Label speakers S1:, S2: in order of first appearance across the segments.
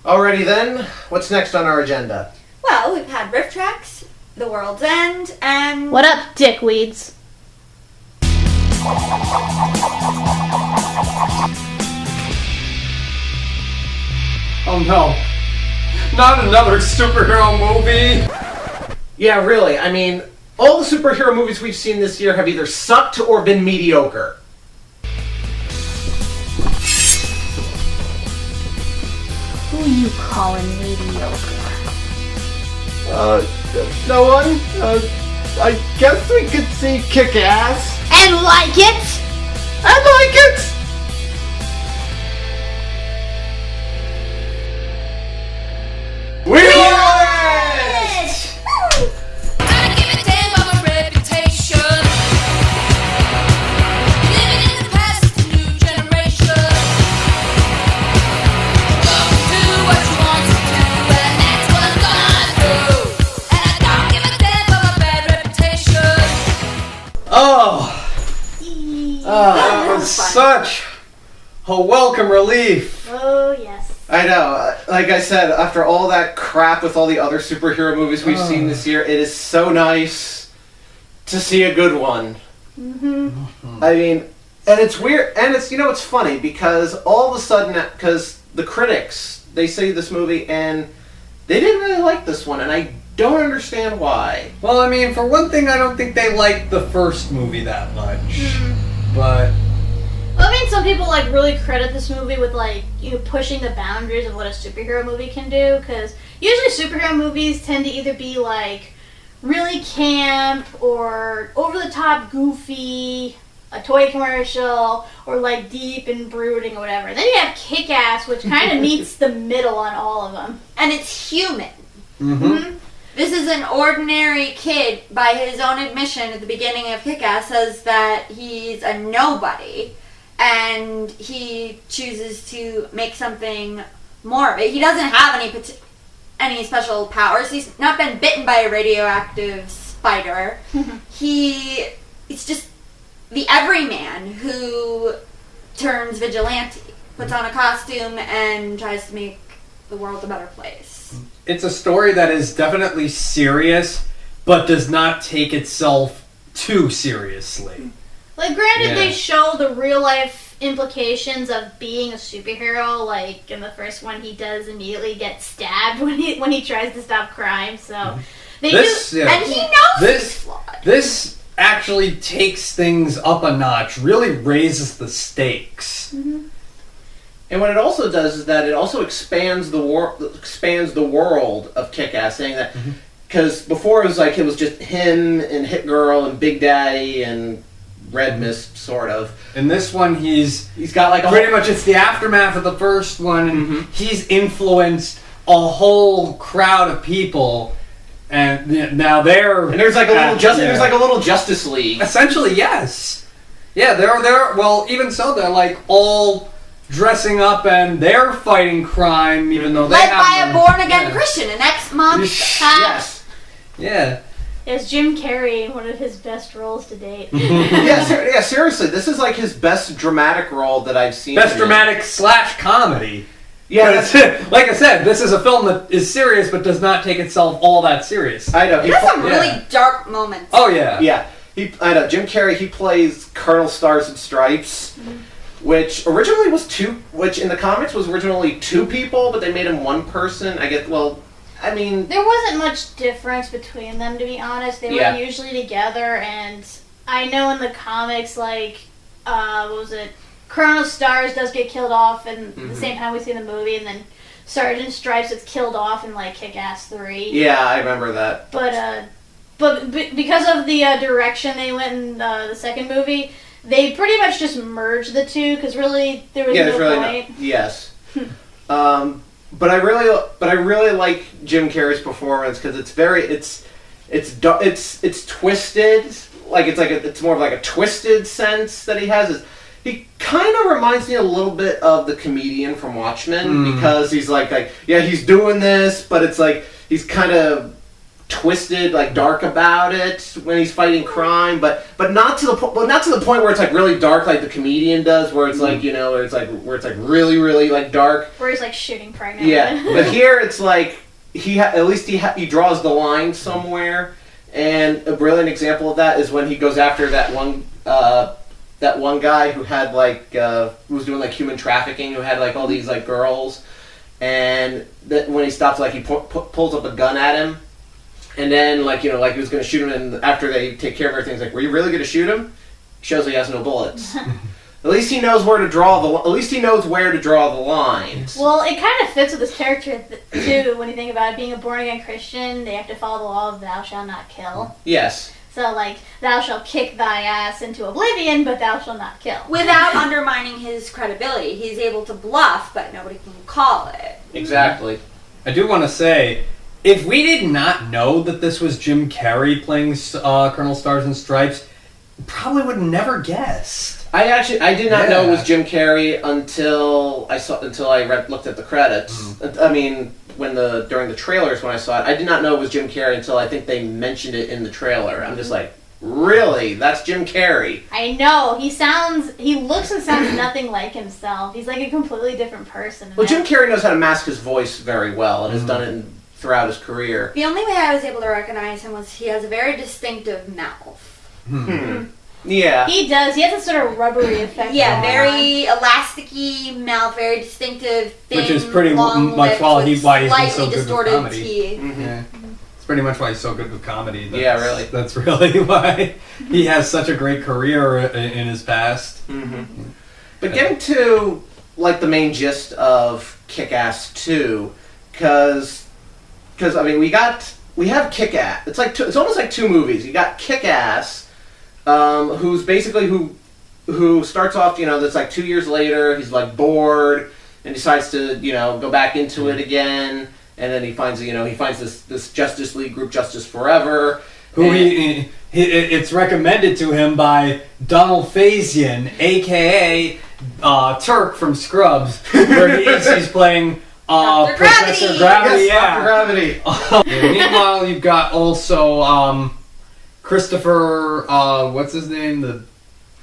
S1: Alrighty then, what's next on our agenda?
S2: Well, we've had Riff Tracks, The World's End, and...
S3: What up, dickweeds?
S4: Oh no. Not another superhero movie!
S1: Yeah, really, I mean, all the superhero movies we've seen this year have either sucked or been mediocre.
S3: Who you calling mediocre?
S1: No one? I guess we could see Kick-Ass.
S3: And like it?
S1: I like it! We
S2: Yes!
S5: I give a damn about my reputation. Living in the past, it's a new generation. Gonna do what you want to do, and that's what I'm gonna do. And I don't give a damn about my bad reputation.
S4: That was such a welcome relief.
S3: Oh, yes.
S1: I know, like I said, after all that crap with all the other superhero movies we've seen this year, it is so nice to see a good one.
S3: Mm-hmm.
S1: I mean, and it's weird, and it's, it's funny, because all of a sudden, because the critics, they say this movie, and they didn't really like this one, and I don't understand why.
S4: Well, I mean, for one thing, I don't think they liked the first movie that much. But...
S3: I mean, some people really credit this movie with pushing the boundaries of what a superhero movie can do, because usually superhero movies tend to either be really camp or over the top goofy, a toy commercial, or deep and brooding or whatever. Then you have Kick-Ass, which kind of meets the middle on all of them.
S2: And it's human.
S4: Mm-hmm.
S2: This is an ordinary kid, by his own admission at the beginning of Kick-Ass, says that he's a nobody. And he chooses to make something more of it. He doesn't have any special powers. He's not been bitten by a radioactive spider. He's just the everyman who turns vigilante, puts on a costume, and tries to make the world a better place.
S4: It's a story that is definitely serious, but does not take itself too seriously.
S3: Granted, they show the real-life implications of being a superhero. In the first one, he does immediately get stabbed when he tries to stop crime. So they
S2: and he knows he's flawed.
S4: This actually takes things up a notch. Really raises the stakes.
S3: Mm-hmm.
S1: And what it also does is that it also expands the world of Kick-Ass, saying that because before it was just him and Hit Girl and Big Daddy and Red Mist, sort of.
S4: In this one, he's
S1: got
S4: pretty much it's the aftermath of the first one, and he's influenced a whole crowd of people, and now they're
S1: there's a little Justice League.
S4: Essentially, yes, yeah, they're well, even so, they're all dressing up and they're fighting crime, even though they
S2: led
S4: have
S2: by a born again Christian, an ex-monk.
S1: Yes.
S4: Yeah.
S3: It's Jim Carrey in one of his best roles to date.
S1: yeah, seriously, this is his best dramatic role that I've seen.
S4: Best dramatic / comedy.
S1: Yeah,
S4: that's it. Like I said, this is a film that is serious but does not take itself all that serious.
S1: I know.
S2: It has some really dark moments.
S4: Oh yeah.
S1: Yeah. I know. Jim Carrey, he plays Colonel Stars and Stripes, which originally was which in the comics was originally two people, but they made him one person. there
S3: wasn't much difference between them, to be honest. They were usually together, and I know in the comics, what was it? Colonel Stars does get killed off, and the same time we see the movie, and then Sergeant Stripes gets killed off in Kick-Ass 3.
S1: Yeah, I remember that.
S3: But because of the direction they went in the second movie, they pretty much just merged the two, because really there was no point.
S1: Yes. But I really like Jim Carrey's performance because it's twisted. It's more of a twisted sense that he has. He kind of reminds me a little bit of the comedian from Watchmen because he's he's doing this, but it's he's kind of twisted, like dark about it when he's fighting crime, but not to the point where it's like really dark like the comedian does, where it's like, you know, where it's like really really like dark.
S3: Where he's like shooting pregnant
S1: Yeah,
S3: women.
S1: but here it's like at least he draws the line somewhere, and a brilliant example of that is when he goes after that one guy who had like who was doing like human trafficking, who had like all these like girls, and when he stops, like he pulls up a gun at him. And then, like, you know, like he was going to shoot him, and after they take care of everything, he's like, "Were you really going to shoot him?" Shows he has no bullets. At least he knows where to draw the. At least he knows where to draw the line.
S3: Well, it kind of fits with his character too. When you think about it, being a born again Christian, they have to follow the law of "Thou shalt not kill."
S1: Yes.
S3: So, like, "Thou shalt kick thy ass into oblivion, but thou shalt not kill."
S2: Without undermining his credibility. He's able to bluff, but nobody can call it.
S1: Exactly.
S4: I do want to say, if we did not know that this was Jim Carrey playing Colonel Stars and Stripes, probably would have never guessed.
S1: I did not know it was Jim Carrey until I looked at the credits. I mean, during the trailers when I saw it, I did not know it was Jim Carrey until I think they mentioned it in the trailer. I'm just like, really? That's Jim Carrey?
S3: I know. He looks and sounds nothing like himself. He's like a completely different person.
S1: Well, Jim Carrey knows how to mask his voice very well, and has done it throughout his career.
S2: The only way I was able to recognize him was he has a very distinctive mouth.
S1: Yeah.
S3: He does. He has a sort of rubbery effect.
S2: Yeah, very elasticy mouth, very distinctive, thin,
S4: Which is pretty
S2: long
S4: much
S2: lips
S4: why
S2: with
S4: he's been
S2: slightly
S4: so good with
S2: distorted
S4: comedy.
S2: teeth.
S4: Yeah. It's pretty much why he's so good with comedy.
S1: Yeah, really.
S4: That's really why he has such a great career in his past.
S1: But getting to like the main gist of Kick-Ass 2, because I mean we have Kick-Ass. It's almost like two movies. You got Kick-Ass, who's basically who starts off, you know, that's like 2 years later. He's like bored and decides to, you know, go back into it again. And then he finds this Justice League group, Justice Forever.
S4: Who it's recommended to him by Donald Faison, a.k.a. Turk from Scrubs, where he's playing
S2: Dr.
S4: Professor
S2: Gravity.
S4: Gravity.
S1: Yes, Dr. Gravity.
S4: Meanwhile, you've got also Christopher, what's his name?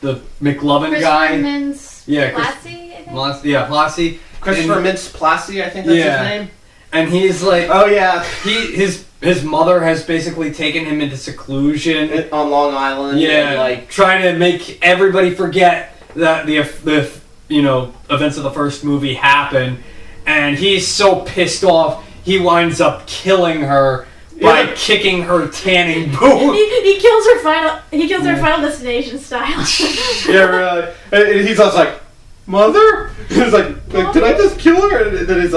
S4: The McLovin guy.
S3: Lassie, I think?
S4: Plasse.
S1: Christopher Mintz-Plasse, I think that's his name.
S4: And he's like,
S1: oh yeah,
S4: his mother has basically taken him into seclusion
S1: on Long Island.
S4: Yeah,
S1: and like
S4: trying to make everybody forget that the events of the first movie happen, and he's so pissed off he winds up killing her by kicking her tanning booth.
S3: He kills her Final Destination style.
S1: Yeah, really. And he's also like, "Mother?" He's like, "Did I just kill her?" And then he's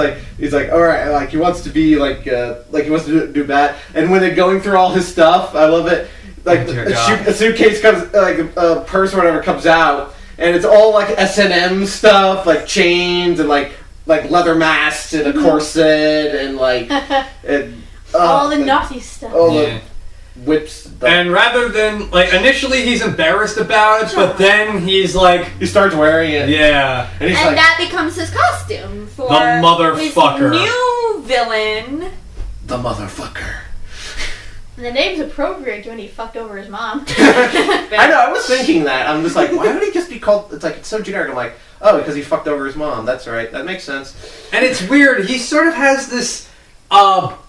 S1: like, all right, like he wants to be like he wants to do that. And when they're going through all his stuff, I love it. Like a suitcase comes, like a purse or whatever comes out, and it's all like S&M stuff, like chains and like leather masks and a corset and like
S3: all the naughty stuff.
S1: All the whips.
S4: And rather than, like, initially he's embarrassed about it, but then he's like...
S1: He starts wearing it.
S4: Yeah.
S1: And he's
S2: And that becomes his costume for
S4: the motherfucker.
S2: his new villain.
S1: The motherfucker.
S3: And the name's appropriate when he fucked over his mom.
S1: I know, I was thinking that. I'm just like, why would he just be called... It's so generic. I'm like, oh, because he fucked over his mom. That's right. That makes sense.
S4: And it's weird. He sort of has this...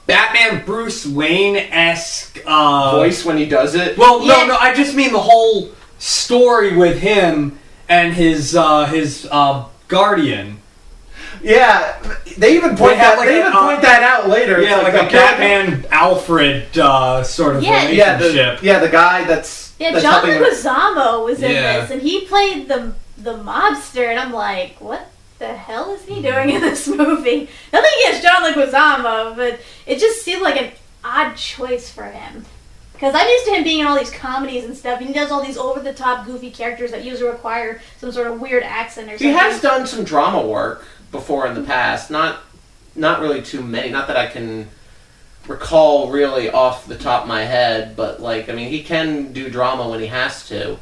S4: Batman Bruce Wayne-esque
S1: voice when he does it.
S4: Well, no, I just mean the whole story with him and his guardian.
S1: Yeah, they even point that out later.
S4: Yeah,
S1: it's
S4: like a Batman Alfred sort of relationship.
S1: The guy that's
S3: John Leguizamo was in this, and he played the mobster, and I'm like, what the hell is he doing in this movie? Nothing against John Leguizamo, but it just seemed like an odd choice for him. Because I'm used to him being in all these comedies and stuff, and he does all these over-the-top, goofy characters that usually require some sort of weird accent or something.
S1: He has done some drama work before in the past, not really too many, not that I can recall really off the top of my head, but like, I mean, he can do drama when he has to.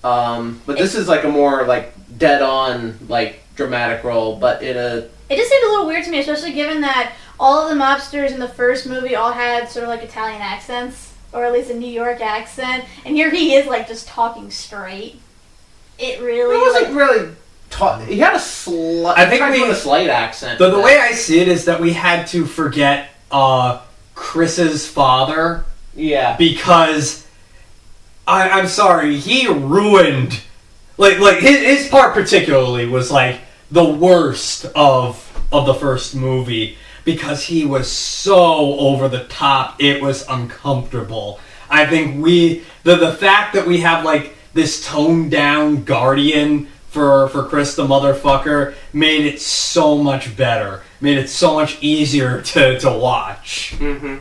S1: But this is like a more like dead-on, like, dramatic role, but in a...
S3: It just seemed a little weird to me, especially given that all of the mobsters in the first movie all had sort of like Italian accents, or at least a New York accent, and here he is like just talking straight. It really
S1: wasn't really. He had a slight.
S4: I think
S1: a slight accent.
S4: The way I see it is that we had to forget Chris's father.
S1: Yeah.
S4: Because I'm sorry, he ruined like his part particularly was like the worst of the first movie because he was so over the top, it was uncomfortable. I think the fact that we have like this toned down guardian for Chris the motherfucker made it so much better. Made it so much easier to watch.
S1: Mm-hmm.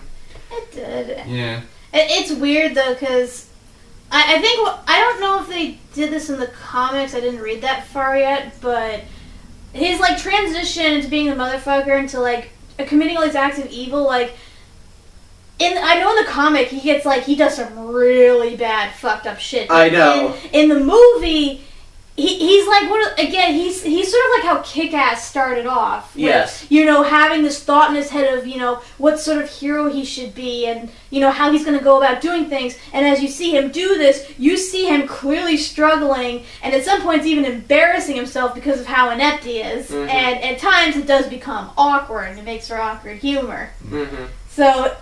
S3: It did.
S4: Yeah.
S3: It's weird though, because I think I don't know if they did this in the comics. I didn't read that far yet, but his like transition into being a motherfucker into like committing all these acts of evil, like I know in the comic he does some really bad fucked up shit.
S1: I know.
S3: In the movie, he's like he's sort of like how Kick-Ass started off. With,
S1: yes.
S3: Having this thought in his head of what sort of hero he should be, and how he's going to go about doing things. And as you see him do this, you see him clearly struggling, and at some points even embarrassing himself because of how inept he is.
S1: Mm-hmm.
S3: And at times it does become awkward, and it makes for awkward humor.
S1: Mm-hmm.
S3: So,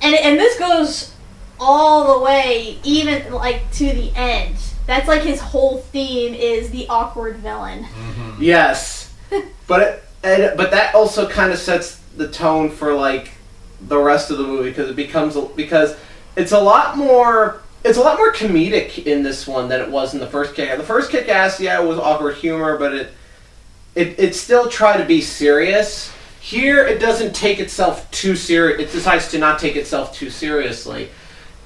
S3: and this goes all the way even like to the end. That's like his whole theme is the awkward villain.
S4: Mm-hmm.
S1: Yes, but that also kind of sets the tone for like the rest of the movie because it's a lot more comedic in this one than it was in the first Kick-Ass. The first Kick-Ass, it was awkward humor, but it still tried to be serious. Here, it doesn't take itself too serious. It decides to not take itself too seriously.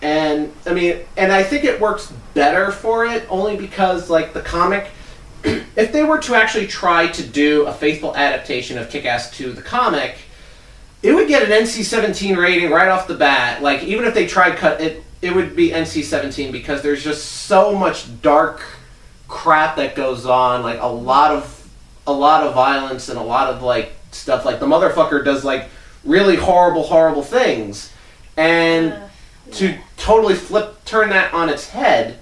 S1: And I think it works better for it only because, like, the comic, if they were to actually try to do a faithful adaptation of Kick-Ass 2, the comic, it would get an NC-17 rating right off the bat. Like, even if they tried cut it, it would be NC-17 because there's just so much dark crap that goes on, like a lot of violence and a lot of like stuff. Like the motherfucker does like really horrible things, and to totally turn that on its head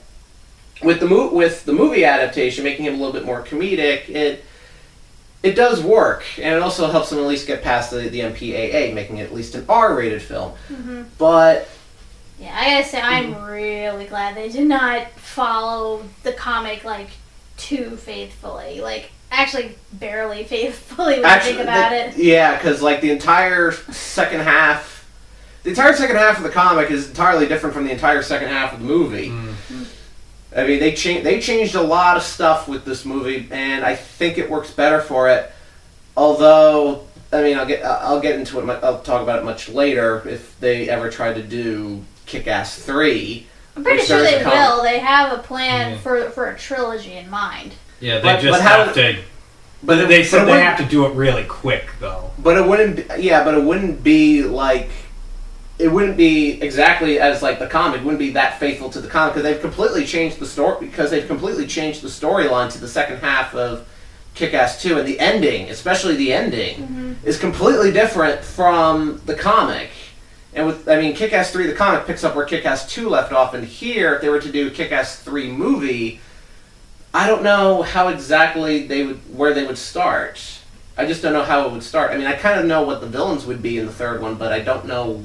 S1: with the movie adaptation, making him a little bit more comedic, it does work, and it also helps them at least get past the MPAA, making it at least an R-rated film.
S3: Mm-hmm.
S1: But
S3: yeah, I gotta say, I'm really glad they did not follow the comic like too faithfully. Like, actually, barely faithfully when you think about it.
S1: Yeah, because like the entire second half of the comic is entirely different from the entire second half of the movie. Mm. I mean, they changed a lot of stuff with this movie, and I think it works better for it. Although, I mean, I'll get into it. I'll talk about it much later if they ever try to do Kick-Ass 3.
S3: I'm pretty sure they will. They have a plan for a trilogy in mind.
S4: Yeah, they have to. But they said they have to do it really quick, though.
S1: But it wouldn't. But it wouldn't be like. It wouldn't be exactly as like the comic. It wouldn't be that faithful to the comic because they've completely changed the story. Because they've completely changed the storyline to the second half of Kick-Ass 2, and the ending, especially the ending, is completely different from the comic. And Kick-Ass 3, the comic picks up where Kick-Ass 2 left off, and here, if they were to do Kick-Ass 3 movie, I don't know how exactly where they would start. I just don't know how it would start. I mean, I kind of know what the villains would be in the third one, but I don't know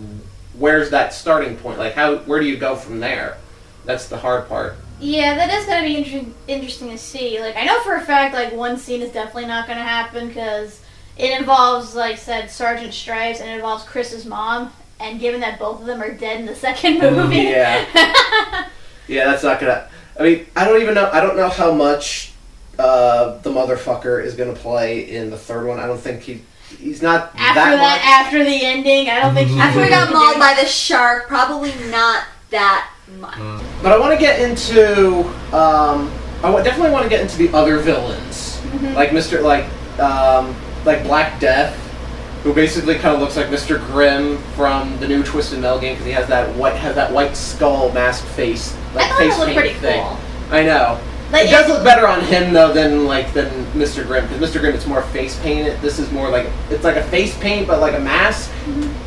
S1: where's that starting point. Like, where do you go from there? That's the hard part.
S3: Yeah, that is going to be interesting to see. Like, I know for a fact, like, one scene is definitely not going to happen because it involves, like I said, Sergeant Stripes, and it involves Chris's mom. And given that both of them are dead in the second movie,
S1: yeah, that's not gonna. I mean, I don't know how much the motherfucker is gonna play in the third one. I don't think he's not much.
S3: After the ending, I don't think.
S2: After we got mauled by the shark, probably not that much.
S1: But I want to get into. Definitely want to get into the other villains, like like Black Death, who basically kind of looks like Mr. Grimm from the new Twisted Metal game because he has that white skull mask face, like
S3: I thought
S1: face
S3: it looked
S1: paint
S3: pretty
S1: thing.
S3: cool.
S1: I know.
S3: Like,
S1: It does look better on him though than Mr. Grimm, because Mr. Grimm it's more face painted. This is more like it's like a face paint, but like a mask,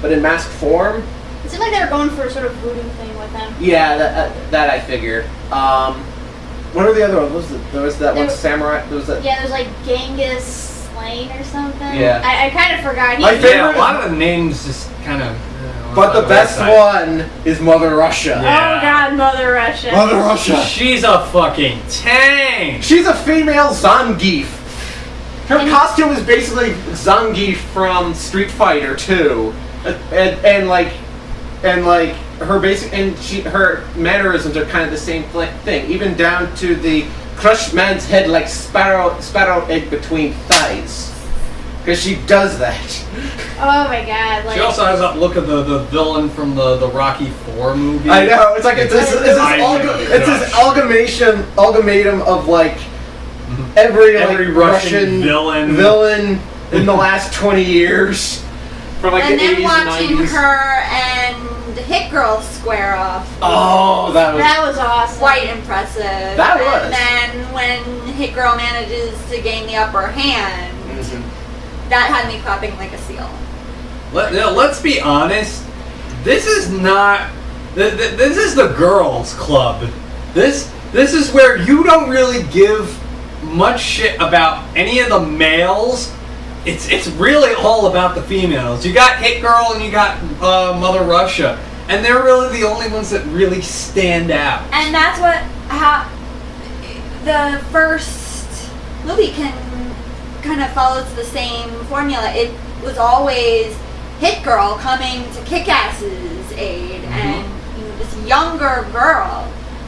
S1: but in mask form.
S3: It seemed like they were going for a sort of voodoo thing with him.
S1: Yeah, that I figured. What are the other ones? There was that one samurai. There was that.
S3: Yeah, there's like Genghis Slain or something.
S1: Yeah.
S3: I kind of forgot.
S1: My favorite-
S4: Yeah, a lot of the names just kind of.
S1: But the best one is Mother Russia.
S4: Yeah.
S3: Oh God, Mother Russia.
S1: Mother Russia.
S4: She's a fucking tank.
S1: She's a female Zangief. Her
S3: And-
S1: costume is basically Zangief from Street Fighter 2, and like her basic her mannerisms are kind of the same thing, even down to the crushed man's head like sparrow egg between thighs, because she does that.
S3: Oh my God. Like,
S4: She also has that look of the villain from the Rocky IV movie.
S1: I know, it's like it's this amalgamation of like every
S4: Russian villain
S1: in the last 20 years from like
S2: And
S1: the 80s
S2: then watching
S1: and 90s.
S2: her and Hit Girl square off.
S1: Oh,
S3: that was awesome.
S2: Quite impressive.
S1: That was.
S2: And then when Hit Girl manages to gain the upper hand, that had me clapping like a seal.
S4: Let's be honest. This is not. This is the girls' club. This is where you don't really give much shit about any of the males. It's really all about the females. You got Hit Girl and you got Mother Russia, and they're really the only ones that really stand out.
S2: And that's how the first movie kind of follows the same formula. It was always Hit Girl coming to Kick-Ass's aid, and this younger girl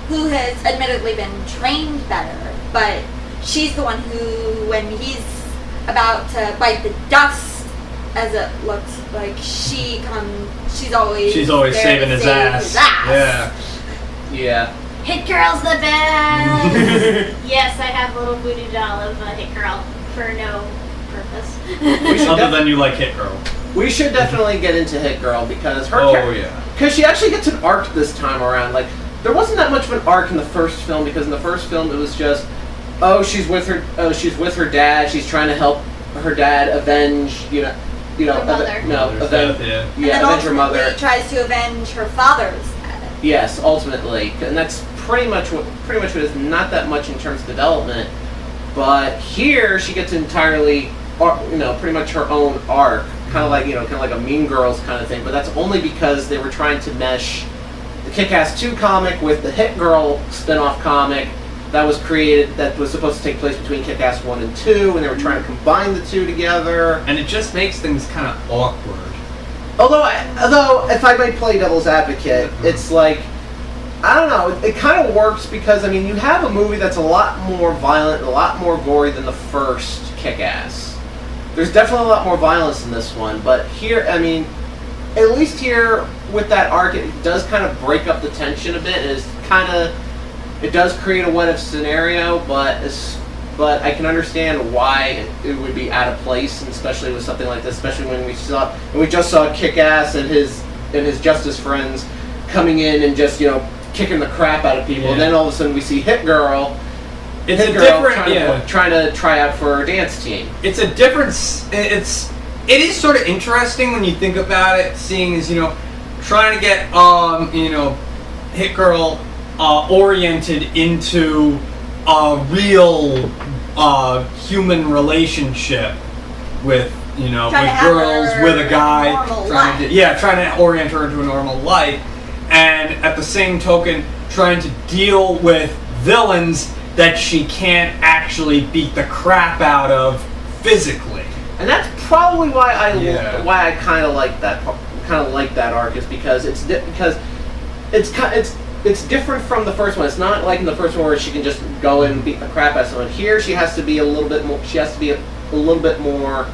S2: who has admittedly been trained better, but she's the one who, when he's about to bite the dust, as it looks like, she's always there
S4: saving
S2: to
S4: his
S2: save
S4: ass.
S2: his ass.
S1: Yeah.
S3: Hit Girl's the best. Yes, I have a little voodoo doll of Hit Girl for no purpose.
S4: Other than you like Hit Girl.
S1: We should definitely get into Hit Girl because her because she actually gets an arc this time around. Like, there wasn't that much of an arc in the first film, because in the first film it was just, she's with her dad, she's trying to help her dad avenge,
S3: Her mother.
S1: avenge
S2: And
S1: avenge her mother.
S2: ultimately tries to avenge her father's death.
S1: Yes, ultimately, and that's pretty much what it is. Not that much in terms of development, but here she gets entirely, pretty much her own arc, kind of like a Mean Girls kind of thing. But that's only because they were trying to mesh the Kick-Ass 2 comic with the Hit Girl spin-off comic that was created, that was supposed to take place between Kick-Ass 1 and 2, and they were trying to combine the two together.
S4: And it just makes things kind of awkward.
S1: Although, if I might play devil's advocate, it's like, I don't know, it kind of works because, I mean, you have a movie that's a lot more violent, a lot more gory than the first Kick-Ass. There's definitely a lot more violence in this one, but here, I mean, at least here with that arc, it does kind of break up the tension a bit. It does create a what-if scenario, but I can understand why it would be out of place, and especially with something like this, especially when we just saw Kick-Ass and his Justice friends coming in and just, kicking the crap out of people, and then all of a sudden we see Hit Girl.
S4: It's a different,
S1: trying to try out for her dance team.
S4: It's a different. It is sort of interesting when you think about it, seeing as trying to get Hit Girl oriented into a real human relationship with with girls, with a guy, trying to orient her into a normal life, and at the same token trying to deal with villains that she can't actually beat the crap out of physically.
S1: And that's probably why I kind of like that arc, is because it's different from the first one. It's not like in the first one where she can just go in and beat the crap out of someone. Here she has to be a little bit more. She has to be a little bit more.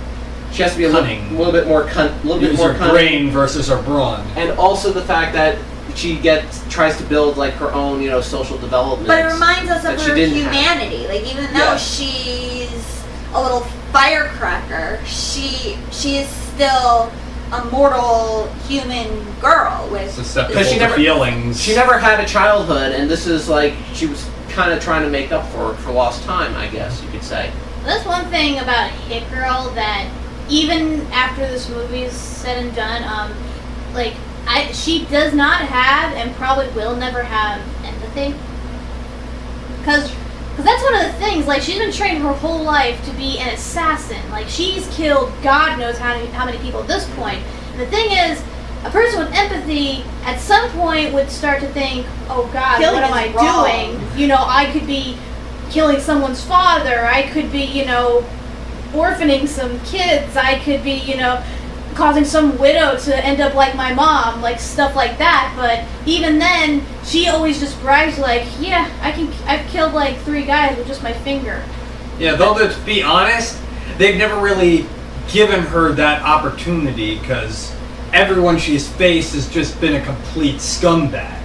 S1: She has to be
S4: cunning.
S1: A little bit more cunning.
S4: Use her brain versus her brawn.
S1: And also the fact that she tries to build like her own, social development.
S2: But it reminds us of her humanity. Like, even though she's a little firecracker, she is still a mortal human girl with
S4: susceptible to feelings.
S1: She never had a childhood, and this is like she was kind of trying to make up for lost time, I guess you could say.
S3: That's one thing about Hit Girl that even after this movie's said and done, she does not have and probably will never have empathy. Because that's one of the things, like, she's been trained her whole life to be an assassin. Like, she's killed God knows how many people at this point. And the thing is, a person with empathy at some point would start to think, oh God,
S2: Killing
S3: what am I
S2: is wrong.
S3: doing? You know, I could be killing someone's father. I could be, orphaning some kids. I could be, causing some widow to end up like my mom, like stuff like that. But even then, she always just brags like, yeah, I've killed like 3 guys with just my finger.
S4: Yeah, though to be honest, they've never really given her that opportunity because everyone she's faced has just been a complete scumbag.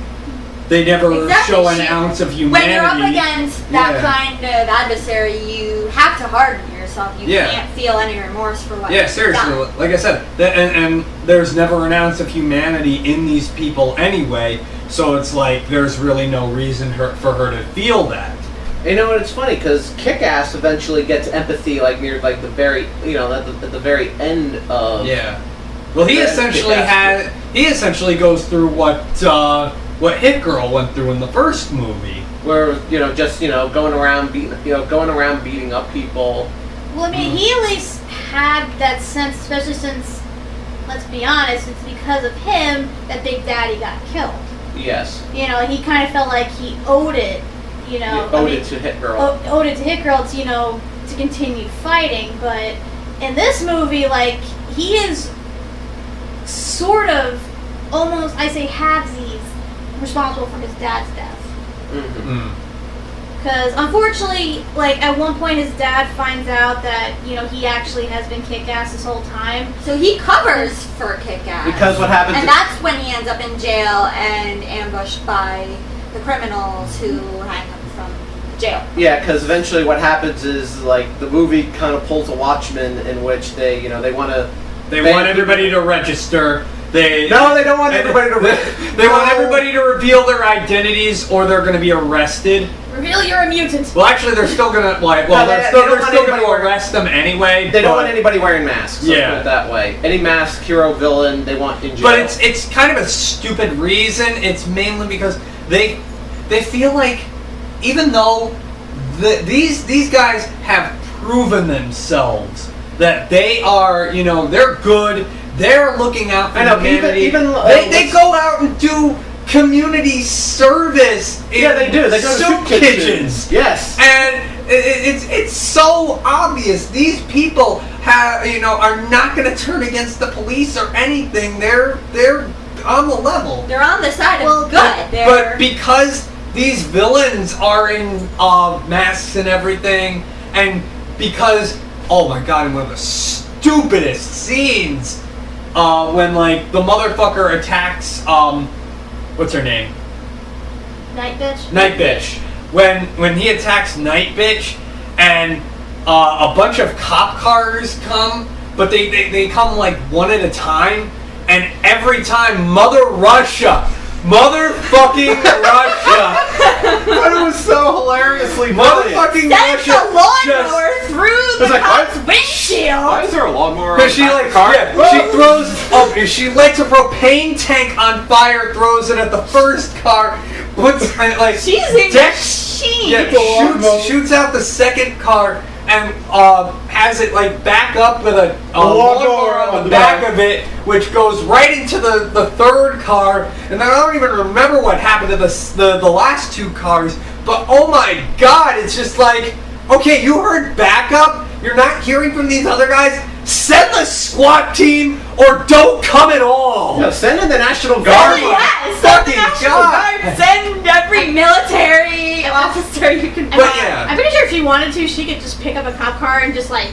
S4: They never show an ounce of humanity.
S2: When you're up against that kind of adversary, you have to harden yourself. You can't feel any remorse for what you've
S4: seriously,
S2: done.
S4: like I said, and there's never an ounce of humanity in these people anyway, so it's like there's really no reason for her to feel that.
S1: You know, it's funny because Kick-Ass eventually gets empathy like near like the very, at the very end of.
S4: Yeah. Well, he essentially goes through what Hit Girl went through in the first movie,
S1: where going around beating up people.
S3: Well, I mean, he at least had that sense, especially since, let's be honest, it's because of him that Big Daddy got killed.
S1: Yes.
S3: He kind of felt like he owed it.
S1: It to Hit Girl.
S3: Owed it to Hit Girl to to continue fighting. But in this movie, like, he is sort of almost, I say, halvesies responsible for his dad's death.
S1: Mm-hmm.
S3: Because unfortunately, like, at one point his dad finds out that, he actually has been Kick-Ass this whole time.
S2: So he covers for Kick-Ass.
S1: Because what happens...
S2: And that's when he ends up in jail and ambushed by the criminals who hang him from jail.
S1: Yeah, because eventually what happens is, like, the movie kind of pulls a Watchmen in which they want to...
S4: They want everybody to register. They
S1: don't want everybody to...
S4: They want everybody to reveal their identities or they're going to be arrested.
S3: Reveal you're a mutant.
S4: Well, actually, they're still going to, they're still going to arrest them anyway.
S1: They don't want anybody wearing masks. Let's put it that way. Any masked hero, villain, they want in jail.
S4: But it's kind of a stupid reason. It's mainly because they feel like, even though these guys have proven themselves that they are, they're good, they're looking out for humanity. They go out and do community service.
S1: Yeah, they do. They go to soup kitchens. Yes.
S4: And it's so obvious. These people are not going to turn against the police or anything. They're on the level.
S2: They're on the side of good.
S4: But because these villains are in masks and everything, and because, oh my god, in one of the stupidest scenes, when like the motherfucker attacks what's her name?
S3: Night Bitch.
S4: Night Bitch. When he attacks Night Bitch, and a bunch of cop cars come, but they come like one at a time, and every time motherfucking Russia.
S1: But it was so hilariously
S4: Motherfucking
S2: Sends
S4: Russia.
S2: a lawnmower through the car's windshield.
S1: Why is there a lawnmower on
S4: Because she
S1: the car?
S4: she lights a propane tank on fire, throws it at the first car, puts like
S2: She's a machine.
S4: shoots out the second car, and has it like back up with a lawnmower on the back of it, which goes right into the third car. And I don't even remember what happened to the last 2 cars, but oh my god, it's just like, okay, you heard backup, you're not hearing from these other guys, send the SWAT team or don't come at all.
S1: No, send in the National Guard.
S2: Fucking God. Send every military officer you can find.
S3: I'm pretty sure if she wanted to, she could just pick up a cop car and just like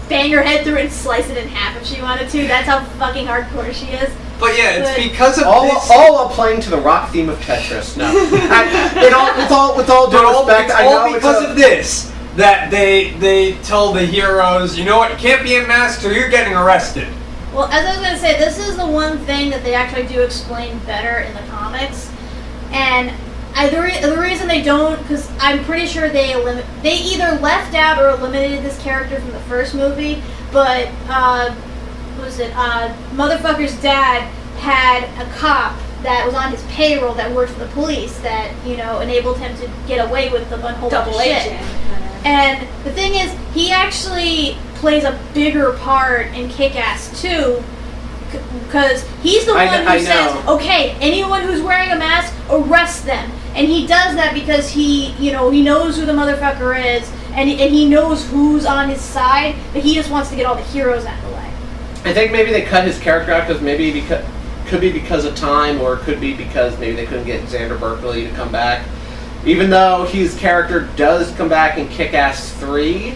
S3: bang her head through it and slice it in half if she wanted to. That's how fucking hardcore she is.
S4: But yeah, it's because of
S1: all while playing to the rock theme of Tetris. No, with all due respect, I know
S4: because of this that they tell the heroes, you know what, you can't be in masks or you're getting arrested.
S3: Well, as I was going to say, this is the one thing that they actually do explain better in the comics. And The reason they don't, because I'm pretty sure they either left out or eliminated this character from the first movie, but what was it? Motherfucker's dad had a cop that was on his payroll that worked for the police that, you know, enabled him to get away with a whole bunch of shit. And the thing is, he actually plays a bigger part in Kick-Ass 2, because he's the one who says, okay, anyone who's wearing a mask, arrest them. And he does that because he knows who the motherfucker is, and he knows who's on his side, but he just wants to get all the heroes out of the way.
S1: I think maybe they cut his character out could be because of time, or it could be because maybe they couldn't get Xander Berkeley to come back. Even though his character does come back in Kick-Ass 3.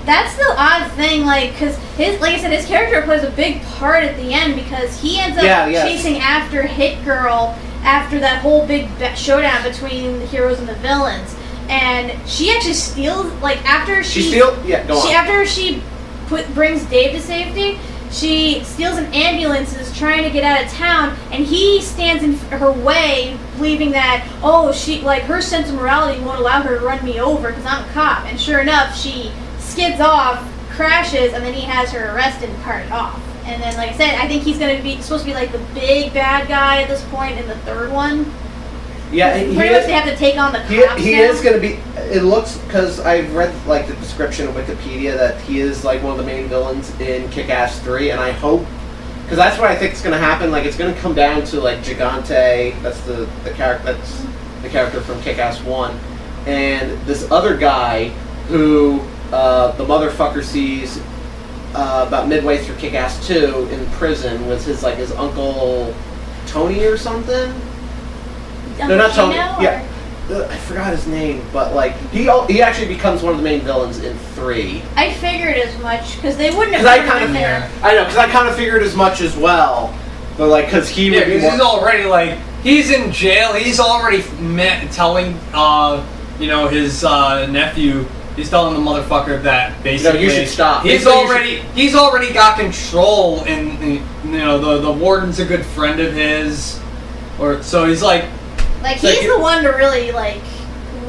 S3: That's the odd thing, like, because like I said, his character plays a big part at the end because he ends up chasing after Hit Girl after that whole big showdown between the heroes and the villains, and she actually steals, like, after she brings Dave to safety. She steals an ambulance and is trying to get out of town, and he stands in her way, believing that, her sense of morality won't allow her to run me over because I'm a cop. And sure enough, she skids off, crashes, and then he has her arrested and carted off. And then, like I said, I think he's supposed to be like the big bad guy at this point in the third one.
S1: Yeah,
S3: pretty much they have to take on the cops.
S1: He is going to be. It looks, because I've read like the description of Wikipedia, that he is like one of the main villains in Kick-Ass 3, and I hope, because that's what I think is going to happen. Like, it's going to come down to like Gigante. That's the character from Kick-Ass 1, and this other guy who the motherfucker sees about midway through Kick-Ass 2 in prison was his Uncle Tony or something. No, not Tony. Yeah, I forgot his name, but like he actually becomes one of the main villains in 3.
S3: I figured as much because they wouldn't have.
S1: I know, because I kind of figured as much as well, but like because he would be
S4: he's already like he's in jail. He's already telling his nephew. He's telling the motherfucker that basically
S1: you should stop.
S4: He's already got control, and the warden's a good friend of his, so he's like.
S3: Like, he's the one to really, like,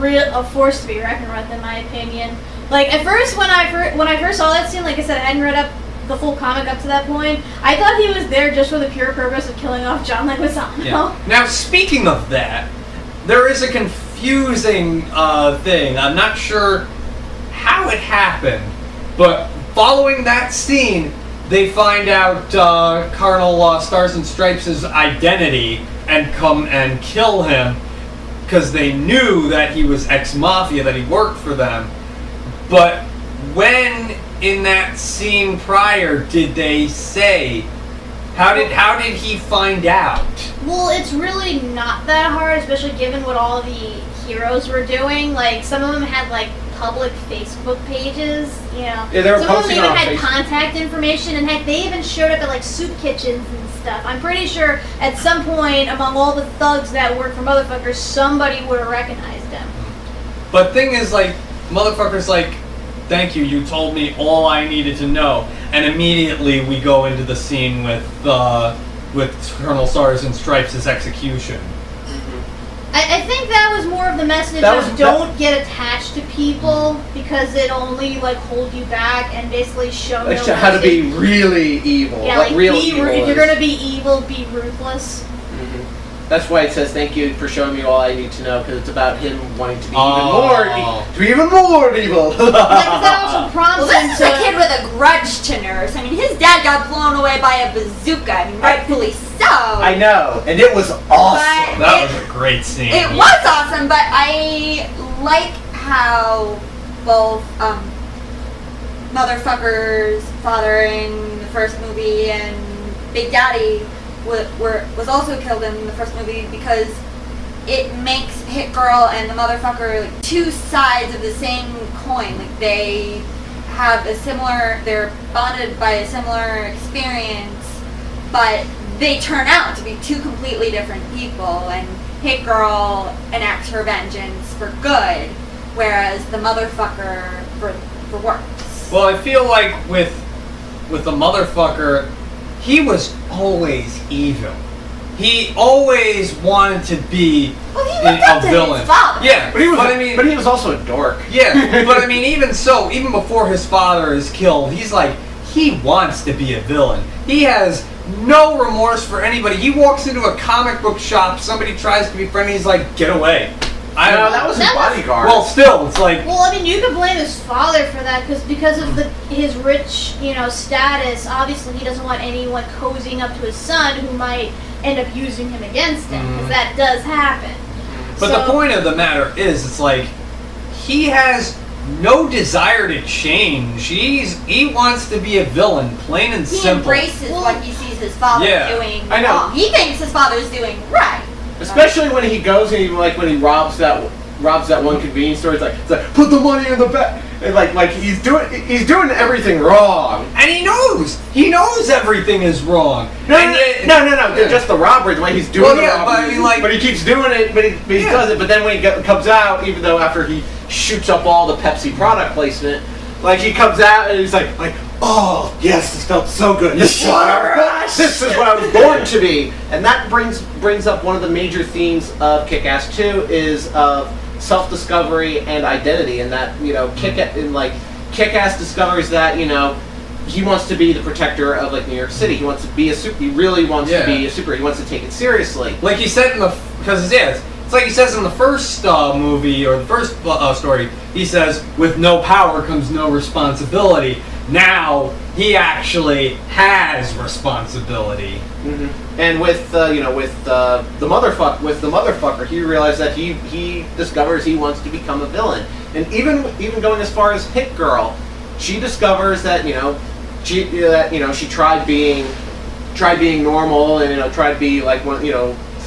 S3: a force to be reckoned with, in my opinion. Like, at first, when I first saw that scene, like I said, I hadn't read up the full comic up to that point. I thought he was there just for the pure purpose of killing off John Leguizamo.
S4: Yeah. Now, speaking of that, there is a confusing thing. I'm not sure how it happened, but following that scene, they find out Colonel Stars and Stripes' identity and come and kill him because they knew that he was ex-mafia, that he worked for them. But when in that scene prior did they say, how did he find out?
S3: Well, it's really not that hard, especially given what all the heroes were doing. Like, some of them had like public Facebook pages,
S1: Yeah, they were
S3: some of them
S1: posting
S3: even
S1: on
S3: had
S1: Facebook.
S3: Contact information, and heck, they even showed up at like soup kitchens and stuff. I'm pretty sure at some point among all the thugs that work for motherfuckers, somebody would have recognized him.
S4: But thing is, like, motherfuckers like, thank you, you told me all I needed to know. And immediately we go into the scene with Colonel Stars and Stripes' execution.
S3: I think that was more of the message of don't get attached to people because it only like hold you back and basically show no mercy.
S1: How to be really evil.
S3: Yeah, like
S1: real evil
S3: if you're gonna be evil, be ruthless.
S1: That's why it says thank you for showing me all I need to know, because it's about him wanting to be even more evil.
S3: That also prompts
S2: this is a kid with a grudge to nurse. I mean, his dad got blown away by a bazooka. I mean, rightfully so.
S1: I know, and it was awesome.
S4: That was a great scene.
S2: It was awesome, but I like how both motherfuckers, father in the first movie, and Big Daddy was also killed in the first movie, because it makes Hit Girl and the motherfucker like two sides of the same coin. Like, they have they're bonded by a similar experience, but they turn out to be two completely different people, and Hit Girl enacts her vengeance for good, whereas the motherfucker for works.
S4: Well, I feel like with the motherfucker, he was always evil. he always wanted to be
S2: Well, he looked up
S4: a
S2: to
S4: villain.
S2: his father.
S4: Yeah,
S1: But he was,
S4: I mean,
S1: but he was also a dork.
S4: yeah, but I mean, even so, even before his father is killed, he's like, he wants to be a villain. He has no remorse for anybody. He walks into a comic book shop, somebody tries to be friendly, he's like, get away.
S1: No, that was his
S3: That was-
S1: bodyguard.
S4: Well, still, it's like,
S3: Well, I mean, you could blame his father for that because of his rich, status. Obviously, he doesn't want anyone cozying up to his son who might end up using him against him, because that does happen.
S4: but the point of the matter is, it's like, he has no desire to change. He wants to be a villain, plain and
S2: He
S4: simple.
S2: embraces what he sees his father
S4: Yeah,
S2: doing
S1: I know.
S2: wrong. He thinks his father's doing right.
S1: Especially when he goes and when he robs that one convenience store. It's like put the money in the bag. And like he's doing everything wrong.
S4: And he knows everything is wrong.
S1: No,
S4: And yet-
S1: no. Just the robbery, the way he's doing
S4: Well,
S1: the
S4: yeah,
S1: robbery.
S4: but I mean, like-
S1: but he keeps doing it. But he
S4: Yeah.
S1: does it. But then when he comes out, even though after he shoots up all the Pepsi product placement, like he comes out and he's like, oh yes, this felt so good. This is what I was born to be. And that brings up one of the major themes of Kick-Ass 2 is of self-discovery and identity, and that Kick-Ass discovers that he wants to be the protector of New York City. He wants to be he really wants to be a superhero. He wants to take it seriously.
S4: Like he said it's like he says in the first movie or the first story. He says, "With no power comes no responsibility." Now he actually has responsibility.
S1: Mm-hmm. And with the motherfucker, he realized that he discovers he wants to become a villain. And even going as far as Hit Girl, she discovers that she tried being normal and tried to be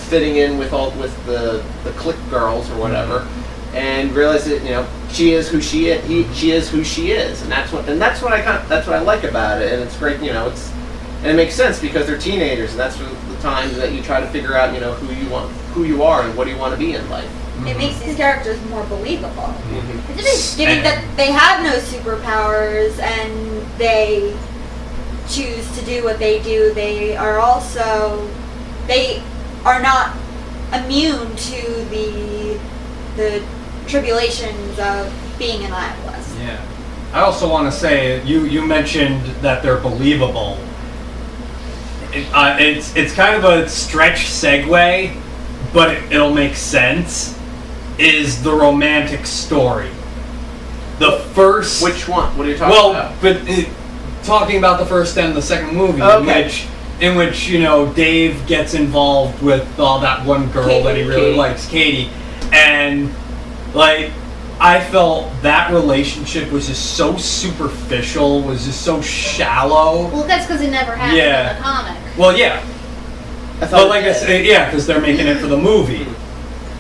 S1: fitting in with the clique girls or whatever, and realized that she is who she is. She is who she is, and that's what I like about it. And it's great, and it makes sense because they're teenagers, and that's the time that you try to figure out who you are and what do you want to be in life.
S2: It makes these characters more believable.
S1: Mm-hmm.
S2: Given that they have no superpowers and they choose to do what they do, they are not immune to the tribulations of being in Wild West.
S4: Yeah. I also want to say you mentioned that they're believable. It's kind of a stretch segue, but it'll make sense. Is the romantic story the first?
S1: Which one? What are you talking about?
S4: But talking about the first and the second movie,
S1: okay.
S4: in which Dave gets involved with that one girl that he really likes, Katie, and I felt that relationship was just so superficial, was just so shallow.
S3: Well, that's because it never happened in the comic.
S4: Well, yeah. But I said, yeah, because they're making it for the movie.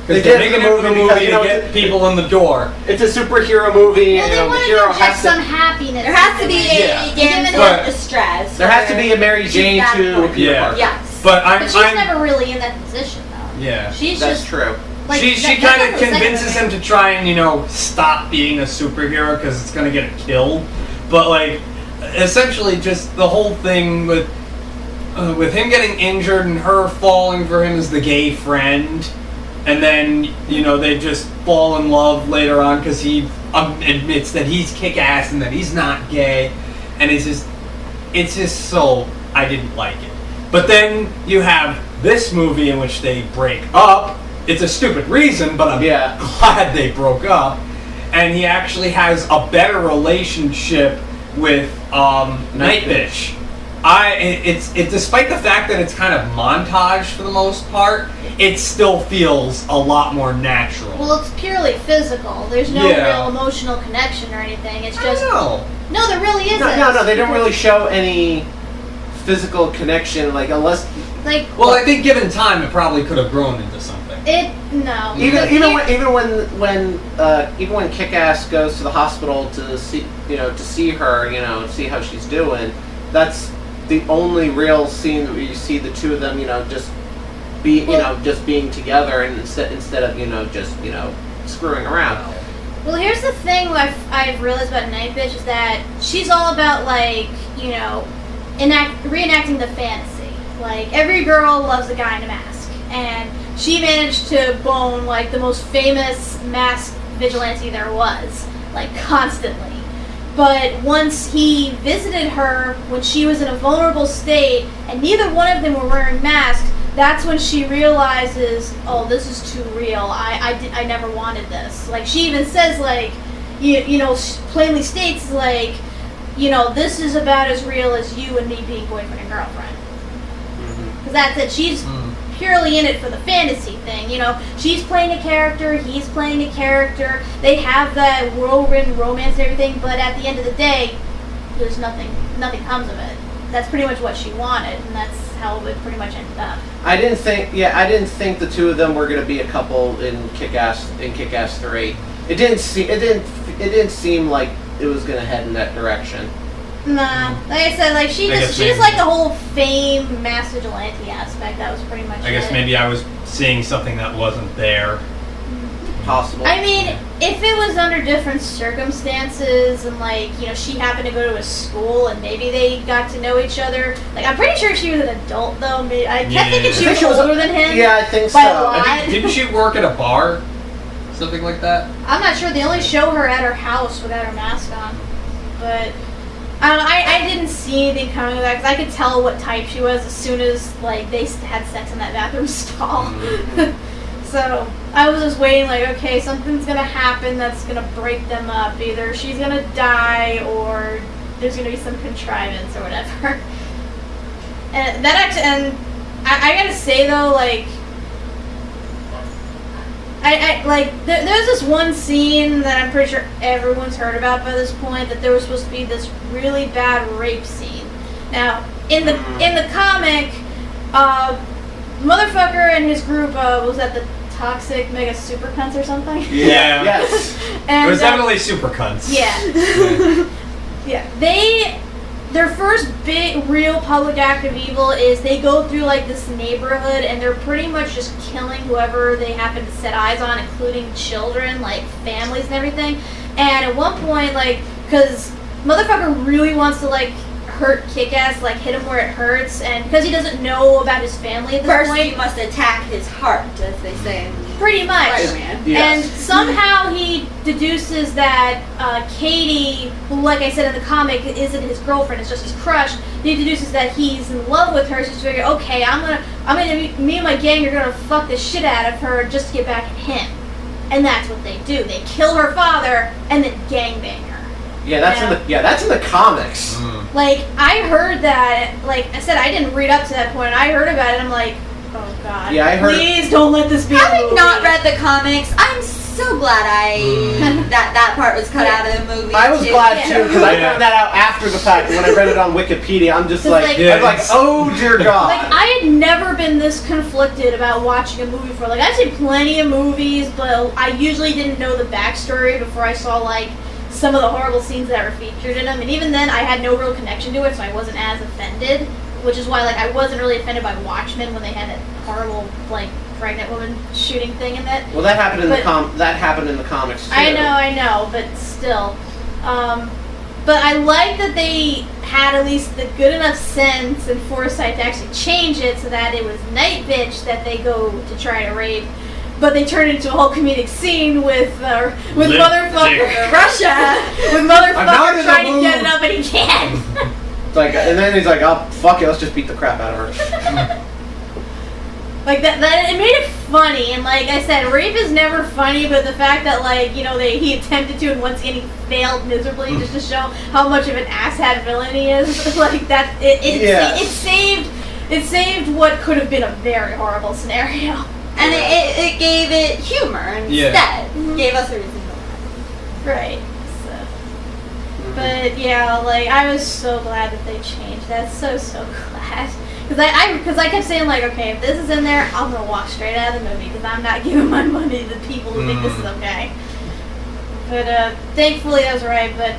S4: Because they're making it for the movie to get people in the door.
S1: It's a superhero movie,
S3: Well, they
S1: and the
S3: want
S1: hero
S3: to inject
S1: has
S3: some happiness.
S2: There has to be
S4: Yeah.
S2: a damsel
S4: But-
S2: in distress.
S1: There has to be a Mary Jane to a Peter
S4: Yeah.
S1: Parker.
S2: Yes.
S4: But
S3: But she's
S4: I'm
S3: never really in that position, though.
S4: yeah.
S3: She's
S1: That's
S3: just
S1: true.
S4: She
S3: that's
S4: kind
S3: not
S4: of
S3: the second
S4: convinces
S3: movie.
S4: him to try and stop being a superhero because it's gonna get him killed. But essentially, just the whole thing with him getting injured and her falling for him as the gay friend, and then they just fall in love later on because he admits that he's kick-ass and that he's not gay, and it's just so I didn't like it. But then you have this movie in which they break up. It's a stupid reason, but I'm glad they broke up. And he actually has a better relationship with Night Bitch. It's despite the fact that it's kind of montage for the most part, it still feels a lot more natural.
S3: Well, it's purely physical. There's no
S4: Yeah.
S3: real emotional connection or anything. It's
S4: I
S3: just
S4: don't know.
S3: no, there really isn't.
S1: No, they don't really show any physical connection, unless
S4: Well, I think given time, it probably could have grown into something.
S3: No.
S1: even when Kick-Ass goes to the hospital to see her, see how she's doing. That's the only real scene where you see the two of them, just being together, and instead of just screwing around.
S3: Well, here's the thing I've realized about Night Bitch is that she's all about reenacting the fantasy. Like, every girl loves a guy in a mask. And she managed to bone, like, the most famous masked vigilante there was. Like, constantly. But once he visited her when she was in a vulnerable state, and neither one of them were wearing masks, that's when she realizes, oh, this is too real. I never wanted this. Like, she even says, like, you know, plainly states, like, you know, this is about as real as you and me being boyfriend and girlfriend. Because that's it. She's purely in it for the fantasy thing. You know, she's playing a character, he's playing a character. They have that whirlwind romance and everything, but at the end of the day, there's nothing comes of it. That's pretty much what she wanted, and that's how it pretty much ended up.
S1: I didn't think the two of them were going to be a couple in Kick-Ass 3. It didn't seem like it was going to head in that direction.
S3: Nah, like I said, like she just like the whole fame mass vigilante aspect. That was pretty much.
S4: I guess maybe I was seeing something that wasn't there.
S1: Possible.
S3: I mean, if it was under different circumstances and, like, you know, she happened to go to a school and maybe they got to know each other. Like, I'm pretty sure she was an adult, though. I kept thinking she was older than him.
S1: Yeah, I think
S3: by
S1: so.
S3: a lot.
S4: Didn't she work at a bar? Something like that?
S3: I'm not sure. They only show her at her house without her mask on. But I didn't see anything coming of that because I could tell what type she was as soon as, like, they had sex in that bathroom stall. So I was just waiting, like, okay, something's gonna happen that's gonna break them up. Either she's gonna die or there's gonna be some contrivance or whatever. And that actually, and I gotta say though, like, there's this one scene that I'm pretty sure everyone's heard about by this point, that there was supposed to be this really bad rape scene. Now, in the comic, Motherfucker and his group was at the Toxic Mega Super Cunts or something.
S4: Yeah.
S1: Yes.
S3: And,
S4: it was definitely super cunts.
S3: Yeah. Yeah. Their first big, real public act of evil is they go through, like, this neighborhood and they're pretty much just killing whoever they happen to set eyes on, including children, like, families and everything. And at one point, like, because Motherfucker really wants to, like, hurt Kick-Ass, like, hit him where it hurts, and because he doesn't know about his family at this
S2: First,
S3: point.
S2: you must attack his heart, as they say.
S3: Pretty much.
S2: Spider-Man.
S1: Yes.
S3: And somehow he deduces that Katie, who, like I said in the comic, isn't his girlfriend, it's just his crush. He deduces that he's in love with her, so he's figuring, okay, me and my gang are gonna fuck the shit out of her just to get back at him. And that's what they do. They kill her father and then gangbang her.
S1: Yeah, that's in the comics.
S3: Like, I heard that, like I said, I didn't read up to that point. I heard about it, and I'm like, oh god.
S1: Yeah, I heard.
S3: Please don't let this be a
S2: Having
S3: movie.
S2: not read the comics, I'm so glad that part was cut out of the movie.
S1: I was
S2: too.
S1: glad too because I found that out after the fact. When I read it on Wikipedia, I'm just like,
S3: like-
S1: I'm like, oh dear God.
S3: Like, I had never been this conflicted about watching a movie before. Like, I've seen plenty of movies, but I usually didn't know the backstory before I saw, like, some of the horrible scenes that were featured in them. And even then, I had no real connection to it, so I wasn't as offended. Which is why, like, I wasn't really offended by Watchmen when they had that horrible, like, pregnant woman shooting thing in it.
S1: Well, that happened in the comics too.
S3: I know, but still. But I like that they had at least the good enough sense and foresight to actually change it so that it was Night Bitch that they go to try to rape. But they turn it into a whole comedic scene with motherfucker Russia, with motherfucker trying to get it up and he can't.
S1: It's like, and then he's like, oh fuck it, let's just beat the crap out of her.
S3: Like that it made it funny, and like I said, rape is never funny, but the fact that, like, you know, he attempted to and once again he failed miserably just to show how much of an asshat villain he is, like that it saved what could have been a very horrible scenario.
S2: And it gave it humor instead. Gave us a reason to laugh.
S3: Right. So. But yeah, like, I was so glad that they changed that. So glad. Because I kept saying, like, okay, if this is in there, I'm gonna walk straight out of the movie because I'm not giving my money to the people who think this is okay. But thankfully that was right. But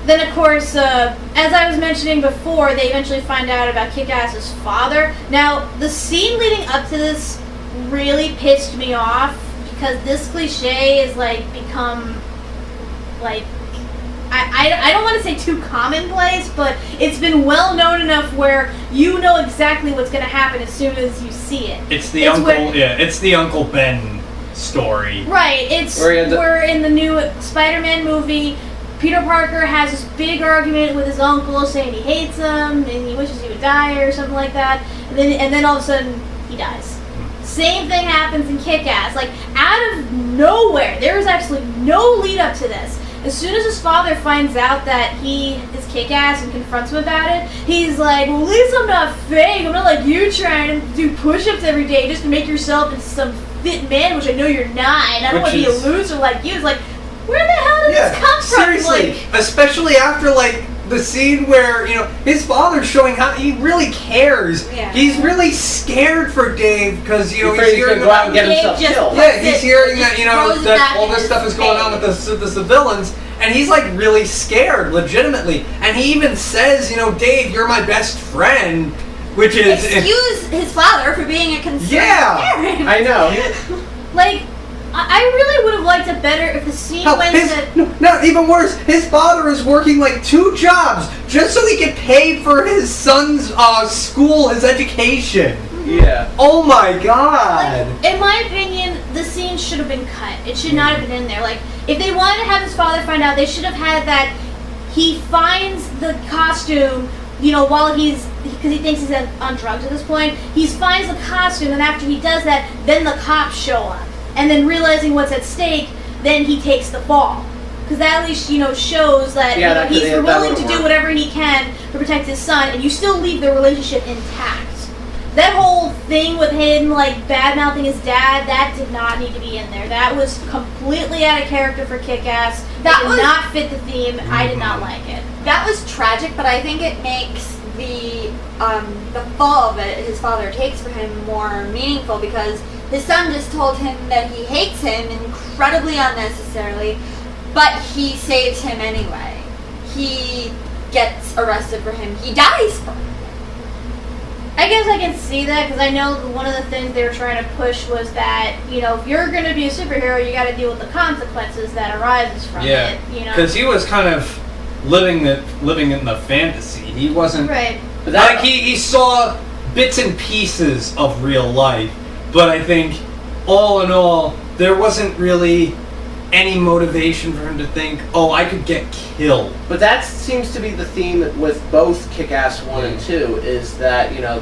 S3: then, of course, as I was mentioning before, they eventually find out about Kick-Ass's father. Now, the scene leading up to this really pissed me off because this cliche is, like, become, like, I don't want to say too commonplace, but it's been well known enough where you know exactly what's going to happen as soon as you see it.
S4: It's the it's the Uncle Ben story.
S3: Right. It's where in the new Spider-Man movie, Peter Parker has this big argument with his uncle saying he hates him and he wishes he would die or something like that, and then all of a sudden he dies. Same thing happens in Kick-Ass. Like, out of nowhere, there is absolutely no lead up to this. As soon as his father finds out that he is Kick-Ass and confronts him about it, he's like, well, at least I'm not fake. I'm not like you trying to do push-ups every day just to make yourself into some fit man, which I know you're not. And I don't want to be a loser like you. It's like, where the hell did this come from?
S4: Seriously, like, especially after, like, the scene where, you know, his father's showing how he really cares.
S2: Yeah.
S4: He's really scared for Dave because, you know, he's
S1: he's going to go out and get himself killed.
S4: Yeah, he's hearing that, you know, that all this stuff is going on with the civilians, and he's, like, really scared, legitimately. And he even says, you know, Dave, you're my best friend, which is...
S2: Excuse his father for being a concerned parent.
S1: I know.
S3: Like, I really would have liked it better if the scene
S4: No, even worse, his father is working like 2 jobs just so he could pay for his son's school, his education.
S1: Yeah.
S4: Oh my god.
S3: Like, in my opinion, the scene should have been cut. It should not have been in there. Like, if they wanted to have his father find out, they should have had that he finds the costume, you know, while because he thinks he's on drugs at this point, he finds the costume, and after he does that, then the cops show up. And then realizing what's at stake, then he takes the fall. Because that at least, you know, shows that, he's willing to do whatever he can to protect his son, and you still leave the relationship intact. That whole thing with him, like, bad-mouthing his dad, that did not need to be in there. That was completely out of character for Kick-Ass. That did not fit the theme. I did not like it.
S2: That was tragic, but I think it makes the fall that his father takes for him more meaningful, because his son just told him that he hates him incredibly unnecessarily, but he saves him anyway. He gets arrested for him. He dies for him.
S3: I guess I can see that, because I know one of the things they were trying to push was that, you know, if you're going to be a superhero, you got to deal with the consequences that arises from it. You know,
S4: because he was kind of living in the fantasy. He wasn't
S3: right.
S4: Like he saw bits and pieces of real life, but I think all in all, there wasn't really any motivation for him to think, oh, I could get killed.
S1: But that seems to be the theme with both Kick-Ass 1 and 2, is that, you know,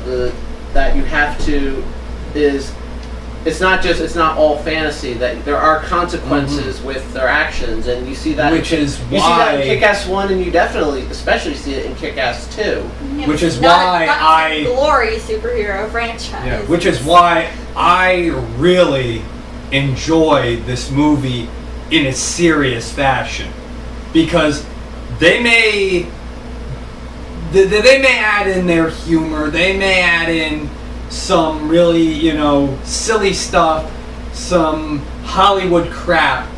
S1: that you have to, it's not all fantasy, that there are consequences with their actions, and you see that
S4: you see
S1: that in Kick-Ass 1, and you definitely especially see it in Kick-Ass 2.
S4: Which is why I
S2: glory superhero franchise.
S4: Yeah, which is why I really enjoy this movie in a serious fashion, because they may add in their humor, they may add in some really, you know, silly stuff, some Hollywood crap,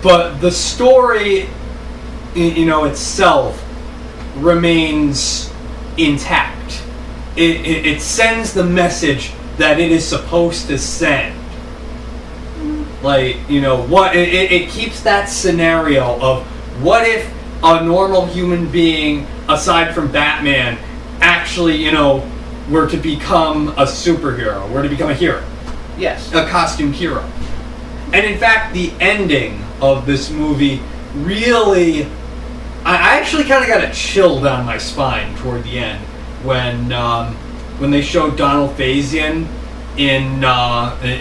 S4: but the story, you know, itself remains intact. It sends the message that it is supposed to send. Like, you know, what it keeps that scenario of what if a normal human being, aside from Batman, actually, you know, were to become a superhero, were to become a hero.
S1: Yes.
S4: A costume hero. And in fact, the ending of this movie really, I actually kind of got a chill down my spine toward the end when they showed Donald Faison in,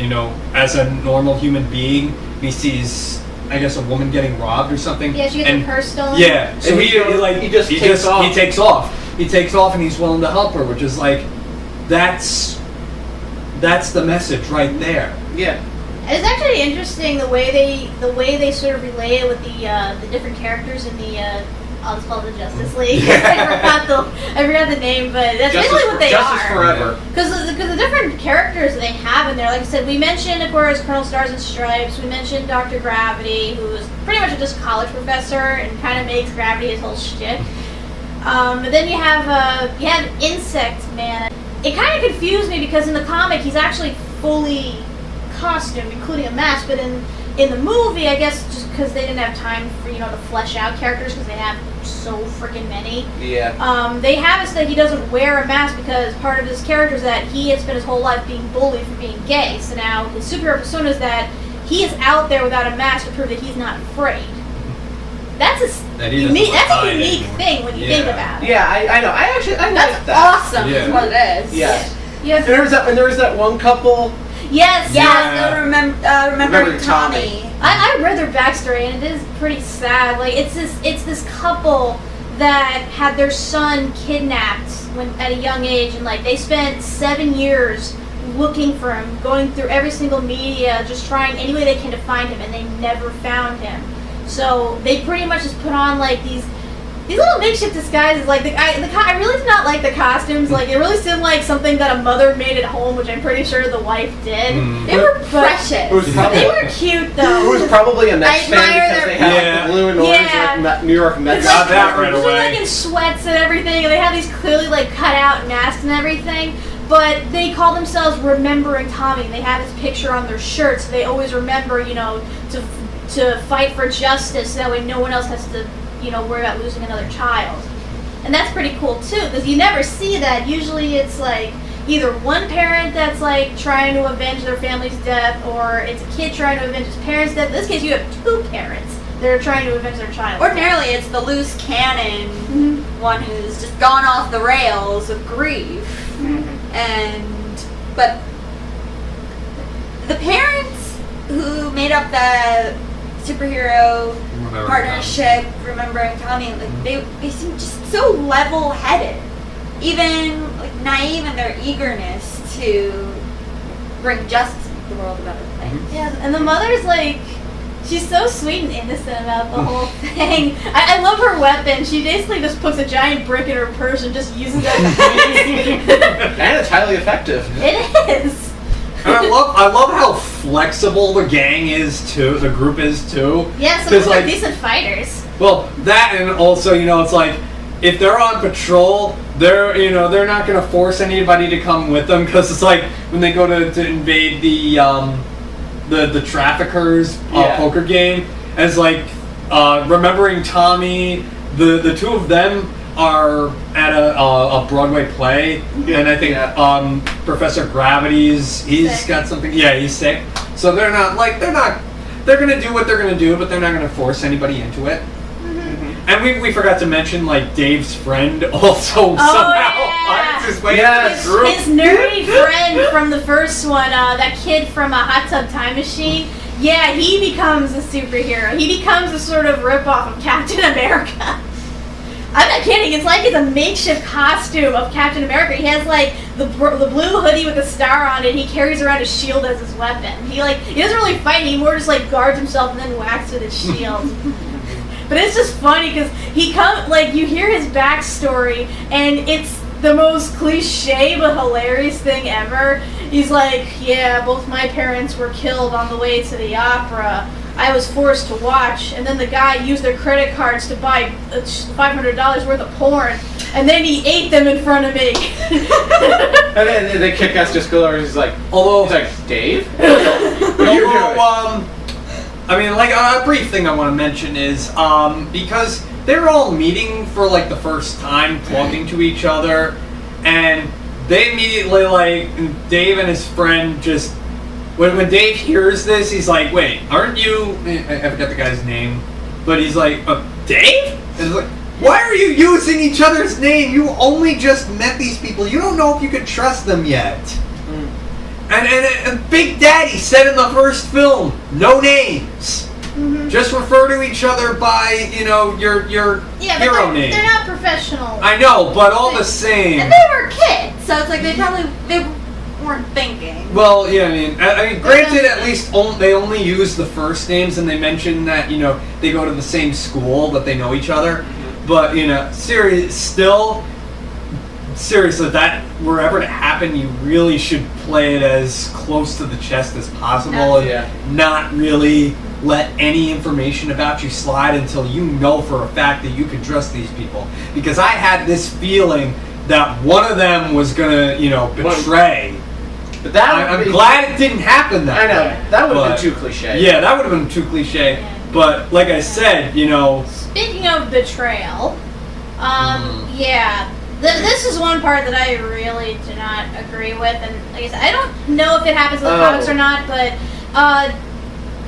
S4: you know, as a normal human being. He sees, I guess, a woman getting robbed or something.
S3: Yeah, she gets her purse stolen.
S4: Yeah, so he takes off. He takes off and he's willing to help her, which is like, that's the message right there.
S1: Yeah.
S3: It's actually interesting the way they sort of relay it with the different characters in the I'll just call it the Justice League. I forgot the name, but that's basically what they
S1: Justice
S3: are.
S1: Forever.
S3: Because the different characters that they have in there, like I said, we mentioned, of course, Colonel Stars and Stripes. We mentioned Dr. Gravity, who is pretty much just a college professor and kind of makes Gravity his whole shtick. But then you have Insect Man. It kind of confused me because in the comic he's actually fully costumed, including a mask, but in in the movie, I guess just because they didn't have time for, to flesh out characters because they have so freaking many.
S1: Yeah.
S3: They have it so that he doesn't wear a mask because part of his character is that he has spent his whole life being bullied for being gay. So now his superhero persona is that he is out there without a mask to prove that he's not afraid. That's a unique thing when you think about it.
S1: Yeah, I know. I like that.
S2: Awesome is what it is.
S1: Yeah.
S3: Yeah.
S1: And there was that one couple.
S3: Yes.
S2: Yeah. Remember Tommy.
S3: I read their backstory and it is pretty sad. Like it's this couple that had their son kidnapped at a young age, and like they spent 7 years looking for him, going through every single media, just trying any way they can to find him, and they never found him. So they pretty much just put on like these little makeshift disguises. Like I really did not like the costumes. Like it really seemed like something that a mother made at home, which I'm pretty sure the wife did.
S2: They were precious.
S3: They were cute though.
S1: It was probably a Mets fan because they had like the blue and orange New York Mets.
S4: Got that right
S3: They're
S4: away.
S3: like in sweats and everything, and they have these clearly like cut out masks and everything. But they call themselves Remembering Tommy. They have his picture on their shirts. So they always remember, to fight for justice, so that way no one else has to, worry about losing another child. And that's pretty cool too, because you never see that. Usually it's like either one parent that's like trying to avenge their family's death, or it's a kid trying to avenge his parents' death. In this case, you have two parents that are trying to avenge their child.
S2: Ordinarily, it's the loose cannon one who's just gone off the rails with grief. But the parents who made up the superhero partnership, Remembering Tommy, like they seem just so level-headed, even like naive in their eagerness to bring justice into the world of other things.
S3: Yeah, and the mother's like, she's so sweet and innocent about the whole thing. I love her weapon. She basically just puts a giant brick in her purse and just uses it.
S1: And it's highly effective.
S3: It is.
S4: And I love how flexible the gang is too. The group is too.
S3: Yeah, some of them are decent fighters.
S4: Well, that, and also it's like if they're on patrol, they're not gonna force anybody to come with them, because it's like when they go to invade the traffickers poker game, as like Remembering Tommy, the two of them are at a Broadway play, and I think Professor Gravity's got something. Yeah, he's sick. So they're gonna do what they're gonna do, but they're not gonna force anybody into it. And we forgot to mention like Dave's friend also finds his way into the group.
S3: His nerdy friend from the first one, that kid from a Hot Tub Time Machine. Yeah, he becomes a superhero. He becomes a sort of ripoff of Captain America. I'm not kidding. It's like it's a makeshift costume of Captain America. He has like the blue hoodie with a star on it. And he carries around a shield as his weapon. He doesn't really fight. He more just like guards himself and then whacks with his shield. But it's just funny because you hear his backstory, and it's the most cliche but hilarious thing ever. He's like, yeah, both my parents were killed on the way to the opera. I was forced to watch, and then the guy used their credit cards to buy $500 worth of porn, and then he ate them in front of me.
S1: And then the Kick-Ass just goes over and he's like, Dave? What are you doing?
S4: I mean, like, a brief thing I want to mention is, because they're all meeting for, like, the first time, talking to each other, and they immediately, like, Dave and his friend just, when Dave hears this, he's like, wait, aren't you, I forget the guy's name, but he's like, Dave? And he's like, why are you using each other's name? You only just met these people. You don't know if you could trust them yet. And Big Daddy said in the first film, no names. Just refer to each other by, your hero name.
S3: They're not professional.
S4: I know, but all the same.
S2: And they were kids, so it's like they weren't thinking.
S4: Well, yeah, I mean, granted, at least they only use the first names, and they mention that, they go to the same school, but they know each other. But, seriously, if that were ever to happen, you really should play it as close to the chest as possible, and not really let any information about you slide until you know for a fact that you can trust these people. Because I had this feeling that one of them was gonna, betray
S1: But that
S4: I'm glad it didn't happen that
S1: I know.
S4: way.
S1: That would have
S4: But-
S1: been too cliche.
S4: Yeah, that would have been too cliche. But like I said, you know,
S3: Speaking of betrayal, yeah, this is one part that I really do not agree with, and like I said, I don't know if it happens in the comics or not, but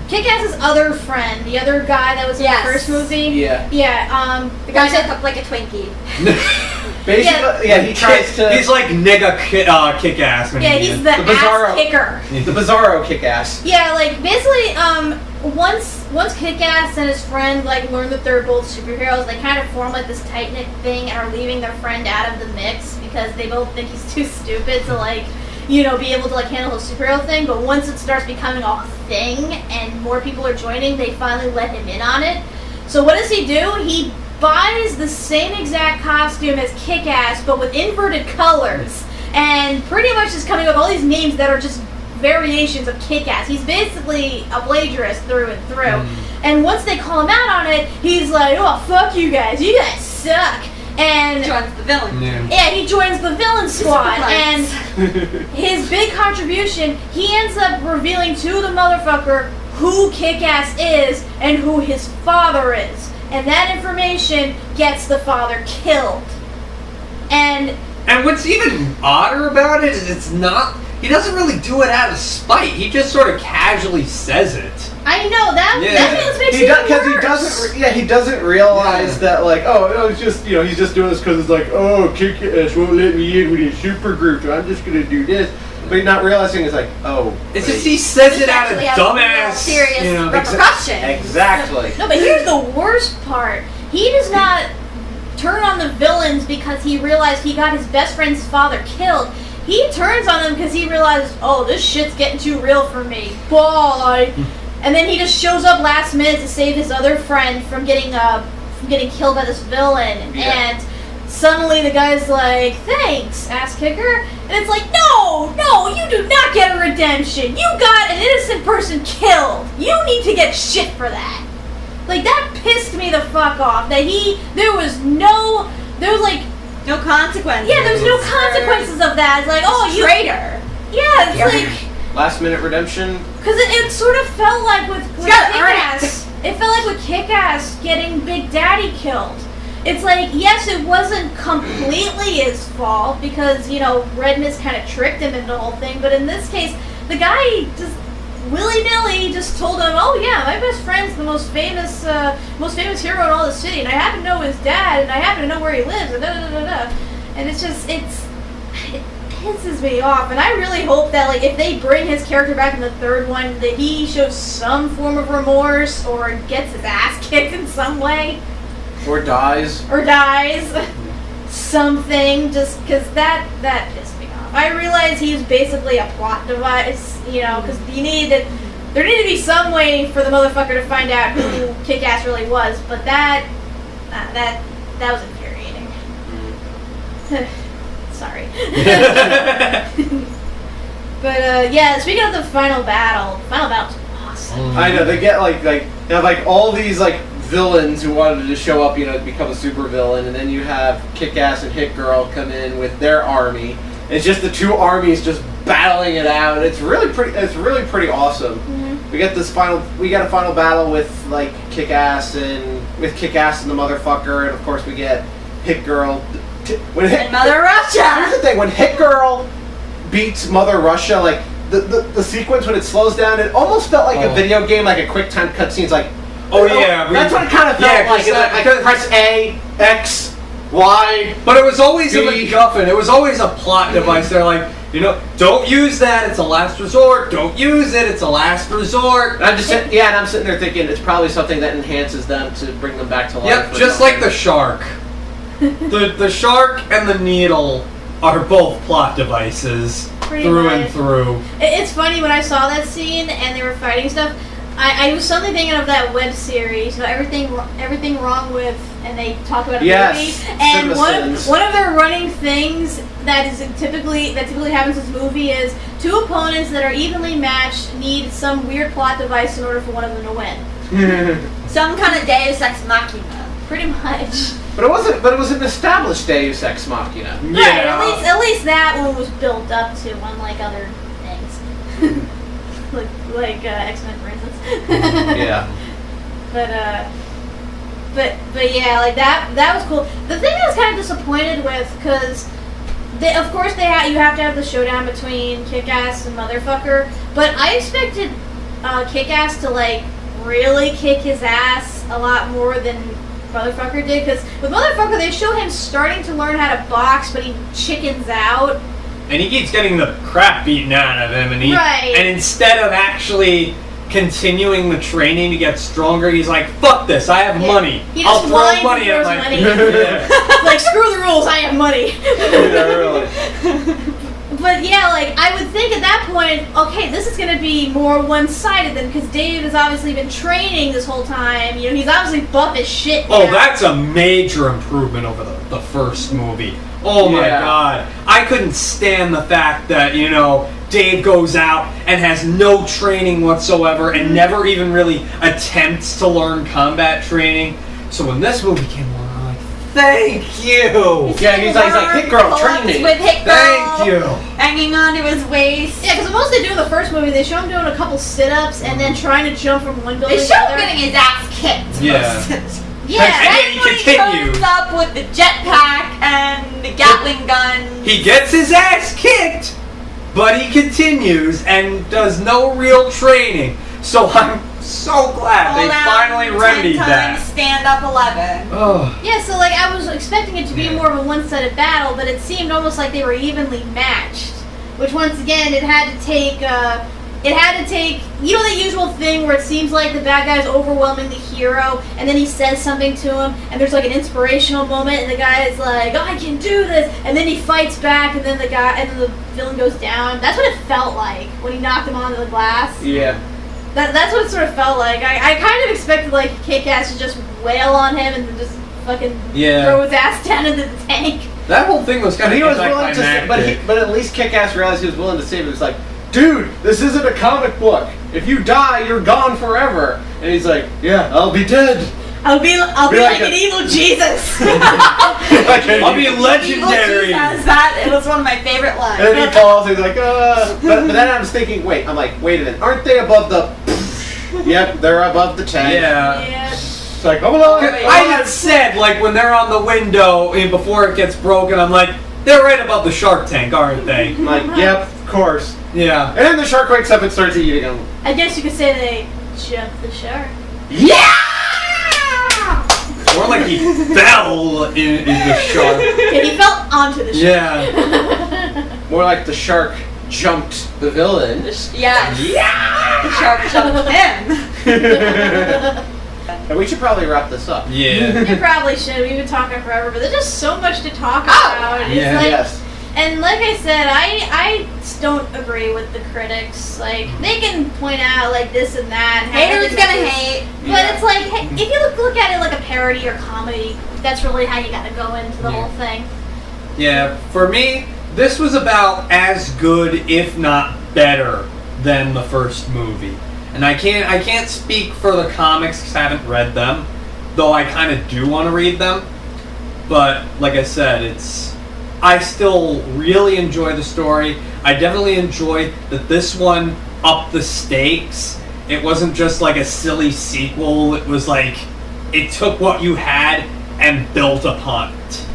S3: Kick-Ass's other friend, the other guy that was in the first movie,
S1: Yeah.
S2: The guy that looked like a Twinkie.
S1: Basically, he tries to.
S4: he's like nigga Kick-Ass.
S3: yeah, he's the
S1: Bizarro.
S3: ass kicker.
S1: the Bizarro Kick-Ass.
S3: Yeah, like basically, once Kick-Ass and his friend like learn that they're both superheroes, they kind of form like this tight knit thing and are leaving their friend out of the mix because they both think he's too stupid to like, you know, be able to like handle the superhero thing. But once it starts becoming a thing and more people are joining, they finally let him in on it. So what does he do? He buys the same exact costume as Kick-Ass, but with inverted colors, and pretty much is coming up with all these names that are just variations of Kick-Ass. He's basically a plagiarist through and through. And once they call him out on it, he's like, "Oh, fuck you guys suck." And
S2: Joins the villain.
S3: yeah, he joins the villain squad, and his big contribution, he ends up revealing to the motherfucker who Kick-Ass is and who his father is. And that information gets the father killed. And
S4: what's even odder about it is it's not. He doesn't really do it out of spite. He just sort of casually says it.
S3: I know that makes
S1: He
S3: it
S1: does because
S3: worse.
S1: he doesn't realize that like it's just he's just doing this because it's like Kick-Ass won't let me in with his super group, so I'm just gonna do this. But he's not realizing it's like
S4: it's just he says
S2: This
S4: it out of
S2: actually has
S4: dumbass.
S2: serious
S4: you know,
S2: repercussions.
S1: Exactly.
S3: No, but here's the worst part. He does not turn on the villains because he realized he got his best friend's father killed. He turns on them because he realizes, oh, this shit's getting too real for me. Bye. And then he just shows up last minute to save his other friend from getting killed by this villain.
S1: Yeah.
S3: And suddenly the guy's like, thanks, ass kicker. And it's like, no, you do not get a redemption. You got an innocent person killed. You need to get shit for that. Like, that pissed me the fuck off. That there was no consequences. Yeah, there's no consequences of that. It's like, you
S2: traitor.
S3: Yeah, it's like
S1: Last minute redemption.
S3: because it sort of felt like with
S2: gotta earn
S3: Kick-Ass. It felt like with Kick-Ass getting Big Daddy killed. It's like, yes, it wasn't completely his fault because, you know, Red Mist kind of tricked him into the whole thing. But in this case, the guy just willy-nilly just told him, oh yeah, my best friend's the most famous hero in all the city, and I happen to know his dad, and I happen to know where he lives, and da-da-da-da-da. And it pisses me off, and I really hope that, like, if they bring his character back in the third one, that he shows some form of remorse, or gets his ass kicked in some way.
S1: Or dies.
S3: Something, just because that pissed me off. I realize he's basically a plot device, you know, because there needed to be some way for the motherfucker to find out who Kick-Ass really was, but that was infuriating. Sorry. But yeah, speaking of the final battle was awesome.
S1: I know, they get they have like all these like villains who wanted to show up, you know, to become a super villain, and then you have Kick-Ass and Hit Girl come in with their army. It's just the two armies just battling it out. It's really pretty awesome.
S3: Mm-hmm.
S1: We got a final battle with like Kick-Ass and the motherfucker, and of course we get Hit Girl.
S2: And Mother Russia.
S1: Here's the thing: when Hit Girl beats Mother Russia, like the sequence when it slows down, it almost felt like a video game, like a quick time cutscenes, like.
S4: Oh yeah,
S1: that's what it kind of felt like. Like press A, X, Y.
S4: But it was always a
S1: B.
S4: MacGuffin. It was always a plot device. They're like, you know, don't use that. It's a last resort. Don't use it. It's a last resort.
S1: And I'm sitting there thinking it's probably something that enhances them to bring them back to life.
S4: Yep, just like the shark. the shark and the needle are both plot devices through and through.
S3: It's funny when I saw that scene and they were fighting stuff. I was suddenly thinking of that web series, so everything wrong with, and they talk about a movie. And one of their running things that typically happens in this movie is two opponents that are evenly matched need some weird plot device in order for one of them to win.
S2: Some kind of Deus Ex Machina.
S3: Pretty much.
S1: But it was an established Deus Ex Machina.
S3: Yeah. Right, at least that one was built up to, unlike other like X-Men, for instance.
S1: Yeah.
S3: But yeah, like that was cool. The thing I was kind of disappointed with, because of course you have to have the showdown between Kick-Ass and Motherfucker, but I expected Kick-Ass to like really kick his ass a lot more than Motherfucker did, because with Motherfucker they show him starting to learn how to box, but he chickens out.
S4: And he keeps getting the crap beaten out of him, and instead of actually continuing the training to get stronger, he's like, fuck this, I have money.
S3: He
S4: I'll
S3: just
S4: throw
S3: whines
S4: money
S3: and
S4: at
S3: throws
S4: my...
S3: money.
S4: Yeah.
S3: Like, screw the rules, I have money.
S1: Yeah, really.
S3: But yeah, like, I would think at that point, okay, this is going to be more one-sided then, because Dave has obviously been training this whole time. You know, he's obviously buff as shit now.
S4: Oh, that's a major improvement over the first movie. Oh my god. I couldn't stand the fact that, you know, Dave goes out and has no training whatsoever and never even really attempts to learn combat training. So when this movie came along, I'm like, thank you!
S1: Yeah, he's like, Hit Girl, train me.
S2: With Hit Girl
S4: Thank you!
S2: hanging onto his waist.
S3: Yeah, because the most they do in the first movie, they show him doing a couple sit-ups and then trying to jump from one building
S2: They
S3: to
S2: show
S3: the
S2: him
S3: other.
S2: getting his ass kicked.
S4: Yeah.
S3: Yeah,
S4: And then
S2: Then
S4: he
S2: when he
S4: continues.
S2: turns up with the jetpack and the Gatling gun.
S4: He gets his ass kicked, but he continues and does no real training. So I'm so glad
S2: Fall
S4: they
S2: down
S4: finally
S2: 10
S4: remedied
S2: times,
S4: that.
S2: Stand up 11.
S4: Oh.
S3: Yeah, so like I was expecting it to be more of a one-sided battle, but it seemed almost like they were evenly matched. Which once again, it had to take, you know, the usual thing where it seems like the bad guy's overwhelming the hero, and then he says something to him, and there's like an inspirational moment, and the guy is like, oh, I can do this, and then he fights back, and then the villain goes down. That's what it felt like when he knocked him onto the glass.
S1: Yeah.
S3: That's what it sort of felt like. I kind of expected like Kick-Ass to just wail on him and then just fucking throw his ass down into the tank.
S4: That whole thing was kind
S1: But
S4: of
S1: he was willing to, but at least Kick-Ass realized he was willing to save it. It's like, dude, this isn't a comic book. If you die, you're gone forever. And he's like, yeah, I'll be dead.
S3: I'll be like an evil Jesus.
S4: I'll be legendary.
S2: That it was one of my favorite lines.
S1: And then he falls, and he's like, but then I was thinking, wait a minute, aren't they above the... Yep, they're above the tank.
S3: Yeah.
S1: It's like, oh no.
S4: I had said, like, when they're on the window and before it gets broken, I'm like, they're right above the shark tank, aren't they?
S1: I'm like, yep, of course.
S4: Yeah.
S1: And then the shark wakes up and starts eating him.
S3: I guess you could say they jumped the shark.
S1: Yeah!
S4: More like he fell in the shark.
S3: Yeah, he fell onto the shark.
S4: Yeah.
S1: More like the shark jumped the villain.
S2: Yeah. The shark jumped him.
S1: And we should probably wrap this up.
S4: Yeah.
S3: We probably should. We've been talking forever, but there's just so much to talk about. It's
S4: Yeah.
S3: like,
S1: Yes.
S3: and like I said, I don't agree with the critics. Like, they can point out like this and that. And
S2: Haters
S3: how
S2: gonna
S3: this-
S2: hate.
S3: But it's like, hey, if you look at it like a parody or comedy, that's really how you gotta go into the whole thing.
S4: Yeah, for me, this was about as good, if not better, than the first movie. And I can't speak for the comics because I haven't read them, though I kind of do want to read them. But like I said, I still really enjoy the story. I definitely enjoyed that this one upped the stakes. It wasn't just like a silly sequel. It was like it took what you had and built upon it.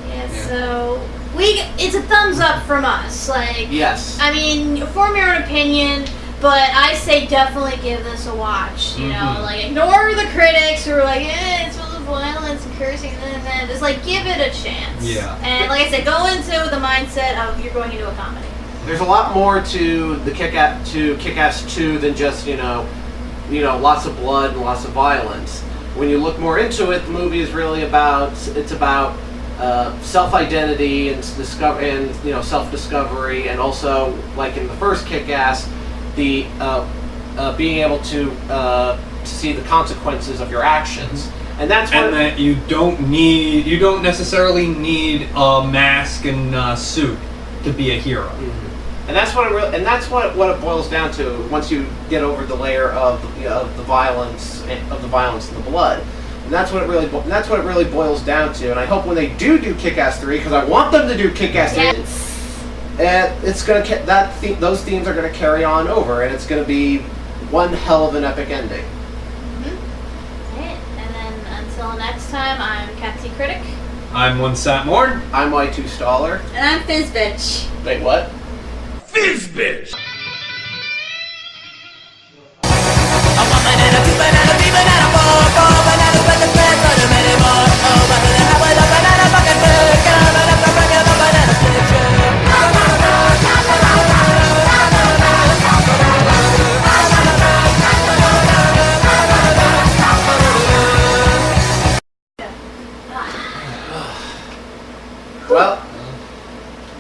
S3: Yeah, so it's a thumbs up from us. Like,
S1: Yes.
S3: I mean, form your own opinion, but I say definitely give this a watch. You know, like ignore the critics who are like, it's full of violence and cursing and just like give it a chance.
S4: Yeah.
S3: And like I said, go into the mindset of you're going into a comedy.
S1: There's a lot more to the Kick-Ass 2 than just, you know, lots of blood and lots of violence. When you look more into it, the movie is really about self-identity and self-discovery, and also, like in the first Kick-Ass, the being able to see the consequences of your actions, and that's what.
S4: And that you don't necessarily need a mask and suit to be a hero.
S1: And that's what it boils down to once you get over the layer of the violence and the blood. And that's what it really boils down to. And I hope when they do Kick-Ass 3, because I want them to do Kick-Ass 3.
S3: Yes.
S1: And it's gonna those themes are gonna carry on over, and it's gonna be one hell of an epic ending.
S3: Alright, and then until next time, I'm Captain Critic.
S4: I'm One Sat Morn.
S1: I'm Y2 Staller.
S2: And I'm Fizz Bitch.
S1: Wait, what?
S6: Fizz Bitch!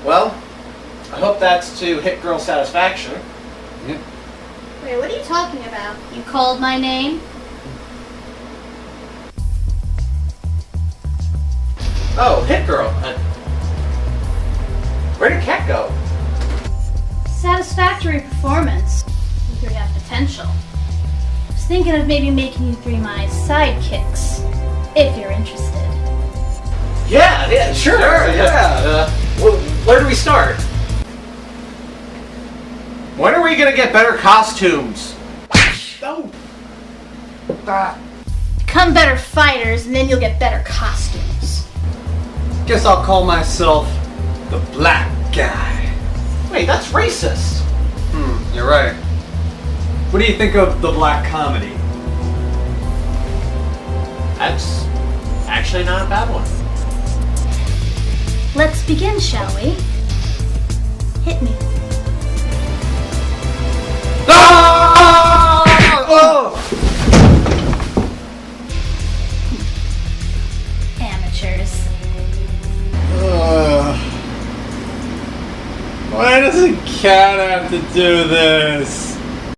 S1: Well, I hope that's to hit girl satisfaction.
S4: Yep.
S3: Wait, what are you talking about? You called my name?
S1: Oh, hit girl. Where did Cat go?
S3: Satisfactory performance. You three have potential. I was thinking of maybe making you three my sidekicks, if you're interested.
S1: Yeah, sure.
S4: yeah.
S1: Where do we start? When are we gonna get better costumes? Oh.
S3: Become better fighters, and then you'll get better costumes.
S4: Guess I'll call myself the Black Guy.
S1: Wait, that's racist.
S4: You're right. What do you think of the black comedy?
S1: That's actually not a bad one.
S3: Let's begin, shall we? Hit me. Amateurs.
S4: Why does a cat have to do this?